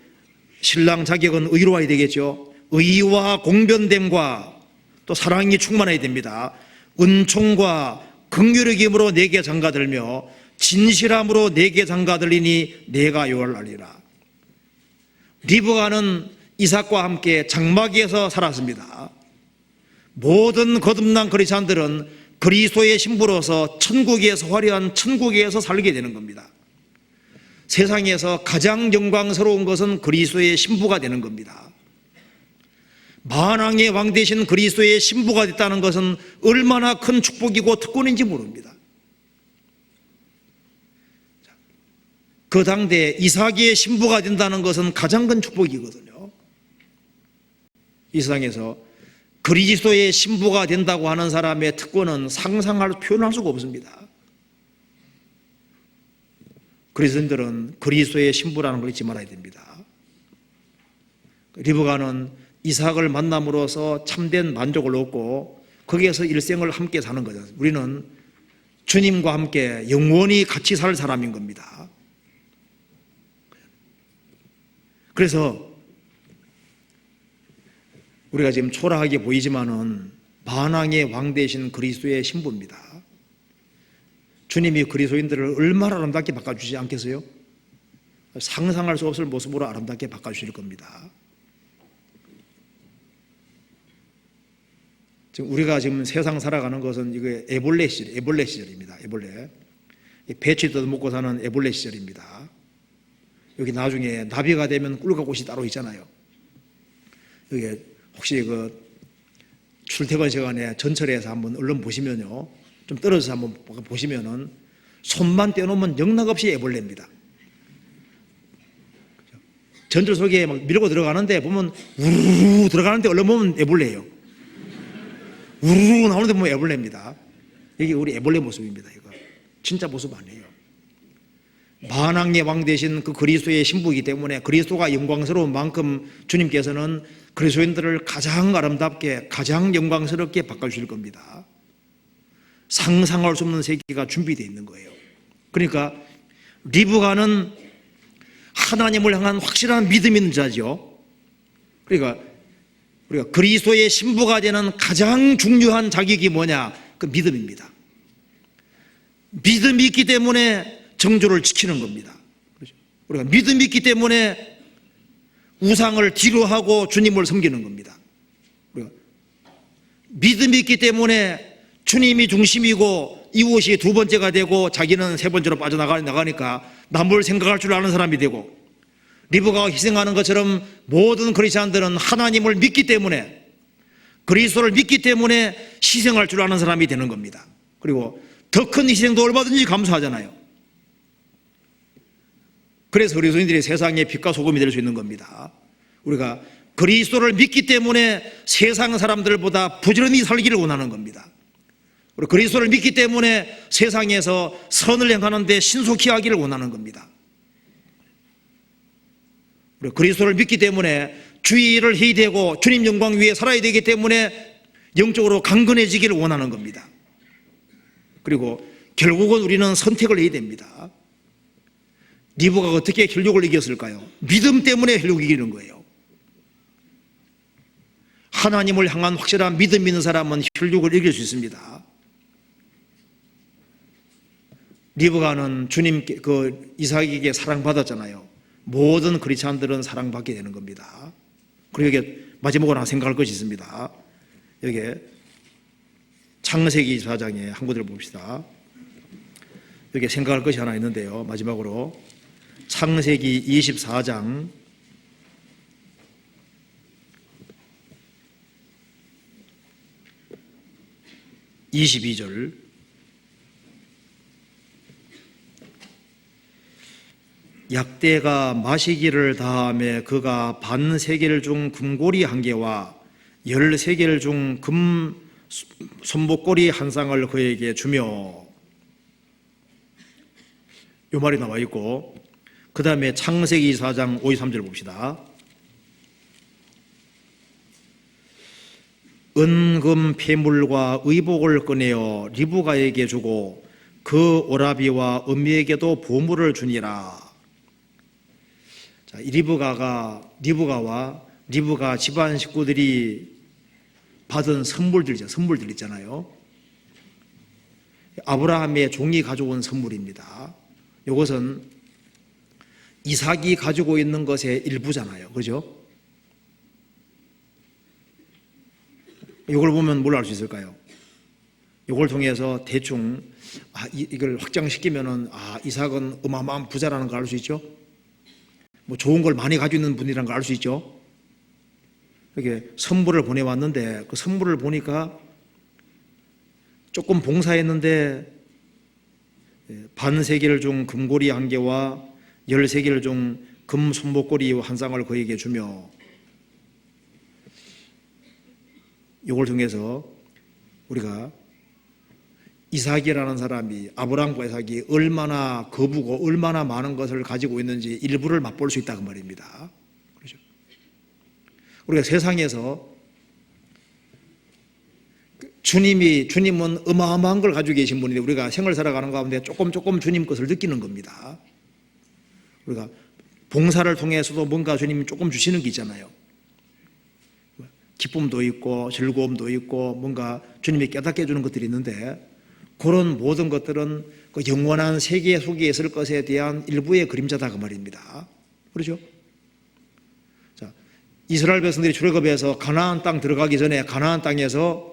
신랑 자격은 의로워야 되겠죠. 의와 공변됨과 또 사랑이 충만해야 됩니다. 은총과 긍휼의 힘으로 내게 장가들며 진실함으로 내게 장가들리니 내가 여호와를 알리라. 리브가는 이삭과 함께 장막에서 살았습니다. 모든 거듭난 그리스도인들은 그리스도의 신부로서 천국에서, 화려한 천국에서 살게 되는 겁니다. 세상에서 가장 영광스러운 것은 그리스도의 신부가 되는 겁니다. 만왕의 왕 되신 그리스도의 신부가 됐다는 것은 얼마나 큰 축복이고 특권인지 모릅니다. 그 당대 이삭의 신부가 된다는 것은 가장 큰 축복이거든요. 이 세상에서 그리스도의 신부가 된다고 하는 사람의 특권은 표현할 수가 없습니다. 그리스도인들은 그리스도의 신부라는 걸 잊지 말아야 됩니다. 리브가는 이삭을 만남으로써 참된 만족을 얻고 거기에서 일생을 함께 사는 거죠. 우리는 주님과 함께 영원히 같이 살 사람인 겁니다. 그래서 우리가 지금 초라하게 보이지만은 만왕의 왕 되신 그리스도의 신부입니다. 주님이 그리스도인들을 얼마나 아름답게 바꿔주지 않겠어요? 상상할 수 없을 모습으로 아름답게 바꿔주실 겁니다. 지금 우리가 지금 세상 살아가는 것은 이게 애벌레 시절입니다. 애벌레. 배추 뜯어먹고 사는 애벌레 시절입니다. 여기 나중에 나비가 되면 꿀과 꽃이 따로 있잖아요. 여기 혹시 그 출퇴근 시간에 전철에서 한번 얼른 보시면요, 좀 떨어져서 한번 보시면은 손만 떼놓으면 영락없이 애벌레입니다. 전철 속에 막 밀고 들어가는데 보면 우르르 들어가는데 얼른 보면 애벌레예요. 우르르 나오는데 보면 애벌레입니다. 이게 우리 애벌레 모습입니다. 이거 진짜 모습 아니에요. 만왕의 왕 되신 그 그리스도의 신부이기 때문에 그리스도가 영광스러운 만큼 주님께서는 그리스도인들을 가장 아름답게, 가장 영광스럽게 바꿔주실 겁니다. 상상할 수 없는 세계가 준비되어 있는 거예요. 그러니까 리브가는 하나님을 향한 확실한 믿음이 있는 자죠. 그러니까 우리가 그리스도의 신부가 되는 가장 중요한 자격이 뭐냐? 그 믿음입니다. 믿음이 있기 때문에 정조를 지키는 겁니다. 우리가 믿음이 있기 때문에 우상을 뒤로 하고 주님을 섬기는 겁니다. 우리가 믿음이 있기 때문에 주님이 중심이고 이웃이 두 번째가 되고 자기는 세 번째로 빠져나가니까 남을 생각할 줄 아는 사람이 되고, 리브가가 희생하는 것처럼 모든 그리스도인들은 하나님을 믿기 때문에 그리스도를 믿기 때문에 희생할 줄 아는 사람이 되는 겁니다. 그리고 더 큰 희생도 얼마든지 감수하잖아요. 그래서 그리스도인들이 세상의 빛과 소금이 될 수 있는 겁니다. 우리가 그리스도를 믿기 때문에 세상 사람들보다 부지런히 살기를 원하는 겁니다. 그리고 그리스도를 믿기 때문에 세상에서 선을 행하는 데 신속히 하기를 원하는 겁니다. 그리고 그리스도를 믿기 때문에 주의 일을 해야 되고 주님 영광 위에 살아야 되기 때문에 영적으로 강건해지기를 원하는 겁니다. 그리고 결국은 우리는 선택을 해야 됩니다. 리브가 어떻게 혈육을 이겼을까요? 믿음 때문에 혈육을 이기는 거예요. 하나님을 향한 확실한 믿음 있는 사람은 혈육을 이길 수 있습니다. 리브가는 주님 이삭에게 사랑받았잖아요. 모든 그리스도인들은 사랑받게 되는 겁니다. 그리고 여기 마지막으로 하나 생각할 것이 있습니다. 여기 창세기 24장에 한 구절을 봅시다. 여기 생각할 것이 하나 있는데요. 마지막으로 창세기 24장 22절 약대가 마시기를 다하며 그가 반 세겔 중 금고리 한 개와 13개를 중 금 손목고리 한 쌍을 그에게 주며, 이 말이 나와 있고, 그 다음에 창세기 4장 5, 3절 봅시다. 은금 폐물과 의복을 꺼내어 리브가에게 주고 그 오라비와 음미에게도 보물을 주니라. 자, 리브가와 리브가 집안 식구들이 받은 선물들 있잖아요. 아브라함의 종이 가져온 선물입니다. 이것은 이삭이 가지고 있는 것의 일부잖아요. 그죠? 이걸 보면 뭘 알 수 있을까요? 이걸 통해서 대충 이걸 확장시키면은 이삭은 어마어마한 부자라는 걸 알 수 있죠. 뭐 좋은 걸 많이 가지고 있는 분이라는 걸 알 수 있죠. 이렇게 선물을 보내왔는데 그 선물을 보니까 조금 봉사했는데 반 세겔 중 금고리 한 개와 13개를 중 금 손목고리 한 쌍을 그에게 주며, 이걸 통해서 우리가 이삭이라는 사람이, 아브라함과 이삭이 얼마나 거부고 얼마나 많은 것을 가지고 있는지 일부를 맛볼 수 있다 그 말입니다. 그렇죠? 우리가 세상에서 주님은 어마어마한 걸 가지고 계신 분인데 우리가 생을 살아가는 가운데 조금 주님 것을 느끼는 겁니다. 우리가 봉사를 통해서도 뭔가 주님이 조금 주시는 게 있잖아요. 기쁨도 있고 즐거움도 있고 뭔가 주님이 깨닫게 해주는 것들이 있는데, 그런 모든 것들은 그 영원한 세계 속에 있을 것에 대한 일부의 그림자다 그 말입니다. 그렇죠? 자, 이스라엘 백성들이 출애굽해서 가나안 땅 들어가기 전에 가나안 땅에서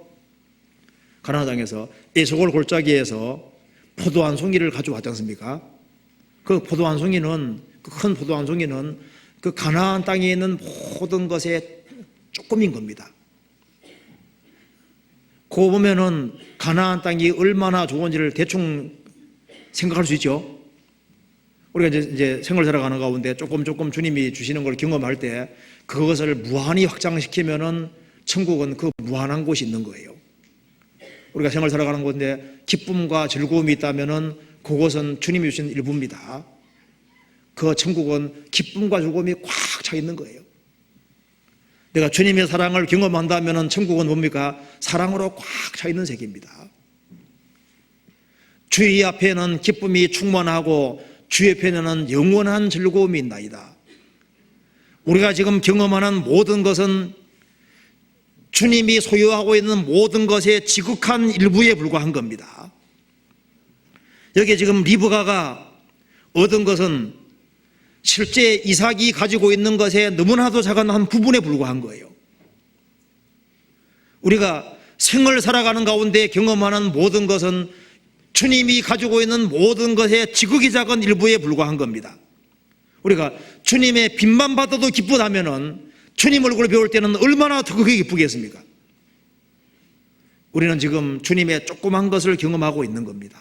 에스골 골짜기에서 포도 한 송이를 가져왔지 않습니까? 그 포도 한 송이는, 그 큰 포도 한 송이는 그 가나안 땅에 있는 모든 것의 조금인 겁니다. 그거 보면은 가나안 땅이 얼마나 좋은지를 대충 생각할 수 있죠. 우리가 이제 생을 살아가는 가운데 조금 주님이 주시는 걸 경험할 때 그것을 무한히 확장시키면은 천국은 그 무한한 곳이 있는 거예요. 우리가 생을 살아가는 건데 기쁨과 즐거움이 있다면은 그것은 주님이 주신 일부입니다. 그 천국은 기쁨과 즐거움이 꽉 차 있는 거예요. 내가 주님의 사랑을 경험한다면 천국은 뭡니까? 사랑으로 꽉 차 있는 세계입니다. 주의 앞에는 기쁨이 충만하고 주의 편에는 영원한 즐거움이 있나이다. 우리가 지금 경험하는 모든 것은 주님이 소유하고 있는 모든 것의 지극한 일부에 불과한 겁니다. 여기 지금 리브가가 얻은 것은 실제 이삭이 가지고 있는 것에 너무나도 작은 한 부분에 불과한 거예요. 우리가 생을 살아가는 가운데 경험하는 모든 것은 주님이 가지고 있는 모든 것의 지극히 작은 일부에 불과한 겁니다. 우리가 주님의 빛만 받아도 기쁘다면은 주님 얼굴을 배울 때는 얼마나 더 크게 기쁘겠습니까? 우리는 지금 주님의 조그만 것을 경험하고 있는 겁니다.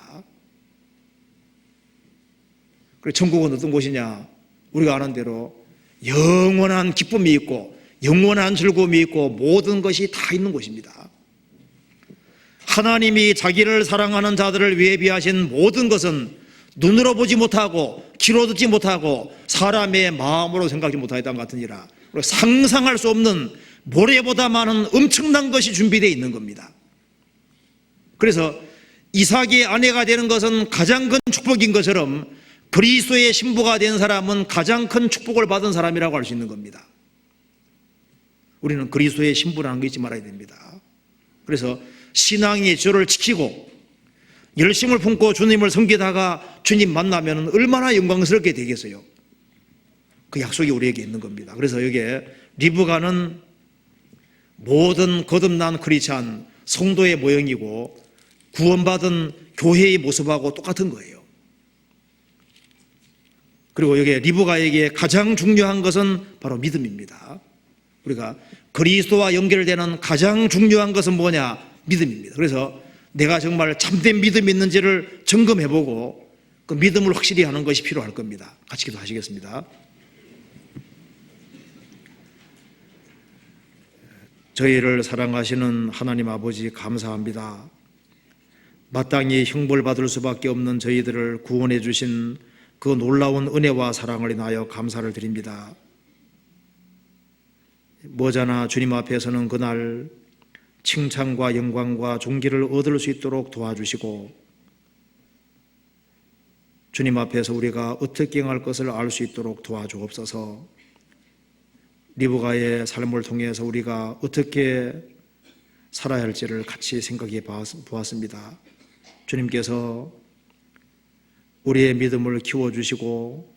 그리고 천국은 어떤 곳이냐? 우리가 아는 대로 영원한 기쁨이 있고 영원한 즐거움이 있고 모든 것이 다 있는 곳입니다. 하나님이 자기를 사랑하는 자들을 위해 비하신 모든 것은 눈으로 보지 못하고 귀로 듣지 못하고 사람의 마음으로 생각하지 못하였던 것 같으니라. 상상할 수 없는 모래보다 많은 엄청난 것이 준비되어 있는 겁니다. 그래서 이삭의 아내가 되는 것은 가장 큰 축복인 것처럼 그리스도의 신부가 된 사람은 가장 큰 축복을 받은 사람이라고 할 수 있는 겁니다. 우리는 그리스도의 신부라는 거 잊지 말아야 됩니다. 그래서 신앙이 저를 지키고 열심을 품고 주님을 섬기다가 주님 만나면 얼마나 영광스럽게 되겠어요. 그 약속이 우리에게 있는 겁니다. 그래서 여기에 리브가는 모든 거듭난 크리스찬 성도의 모형이고 구원받은 교회의 모습하고 똑같은 거예요. 그리고 여기에 리브가에게 가장 중요한 것은 바로 믿음입니다. 우리가 그리스도와 연결되는 가장 중요한 것은 뭐냐? 믿음입니다. 그래서 내가 정말 참된 믿음이 있는지를 점검해보고 그 믿음을 확실히 하는 것이 필요할 겁니다. 같이 기도하시겠습니다. 저희를 사랑하시는 하나님 아버지 감사합니다. 마땅히 형벌받을 수밖에 없는 저희들을 구원해 주신 그 놀라운 은혜와 사랑을 인하여 감사를 드립니다. 머지않아 주님 앞에서는 그날 칭찬과 영광과 존귀를 얻을 수 있도록 도와주시고 주님 앞에서 우리가 어떻게 행할 것을 알 수 있도록 도와주옵소서. 리브가의 삶을 통해서 우리가 어떻게 살아야 할지를 같이 생각해 보았습니다. 주님께서 우리의 믿음을 키워주시고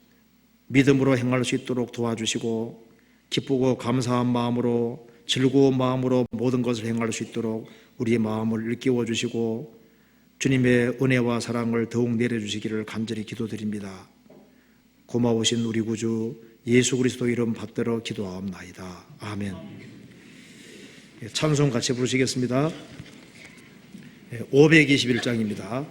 믿음으로 행할 수 있도록 도와주시고 기쁘고 감사한 마음으로 즐거운 마음으로 모든 것을 행할 수 있도록 우리의 마음을 일깨워 주시고 주님의 은혜와 사랑을 더욱 내려주시기를 간절히 기도드립니다. 고마우신 우리 구주 예수 그리스도 이름 받들어 기도하옵나이다. 아멘. 찬송 같이 부르시겠습니다. 521장입니다.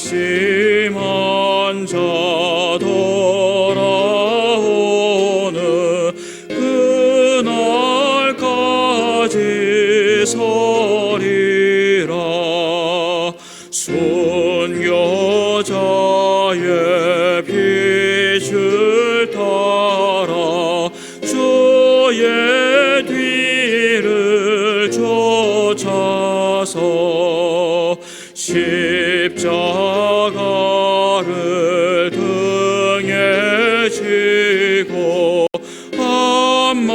낙심한 자 돌아오는 그날까지 서리라. 순교자의 빛을 따라 주의 뒤 따라서 십자가를 등에 지고 암만양에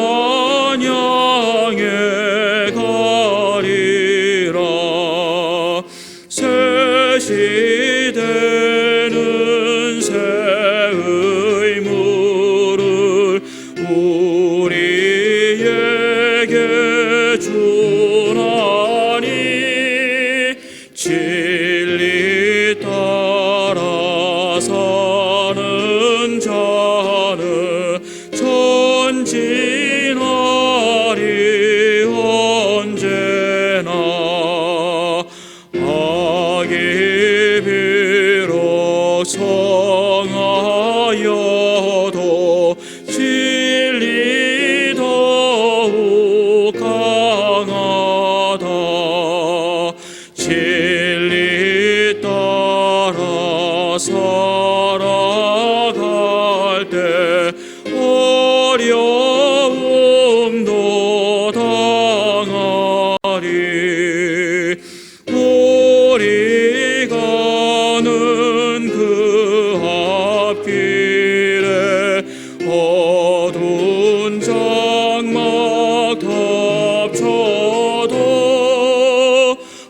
가리라. 새 시대는 새 의무를 우리에게 주나니 진리 따라 사는 자는 전진하리 언제나. 악이 비록 성하여도 진리 더욱 강하다. 진리 따라 살아갈 때 어려움도 당하리. 우리 가는 그 앞길에 어두운 장막 덮쳐도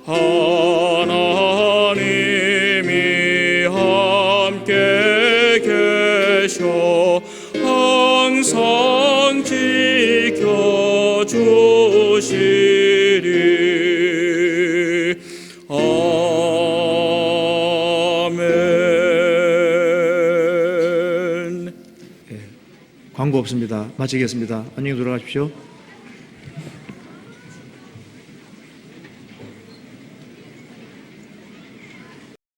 하나님이 함께 계셔 항상 지켜주시리. 아멘. 광고 없습니다. 마치겠습니다. 안녕히 돌아가십시오.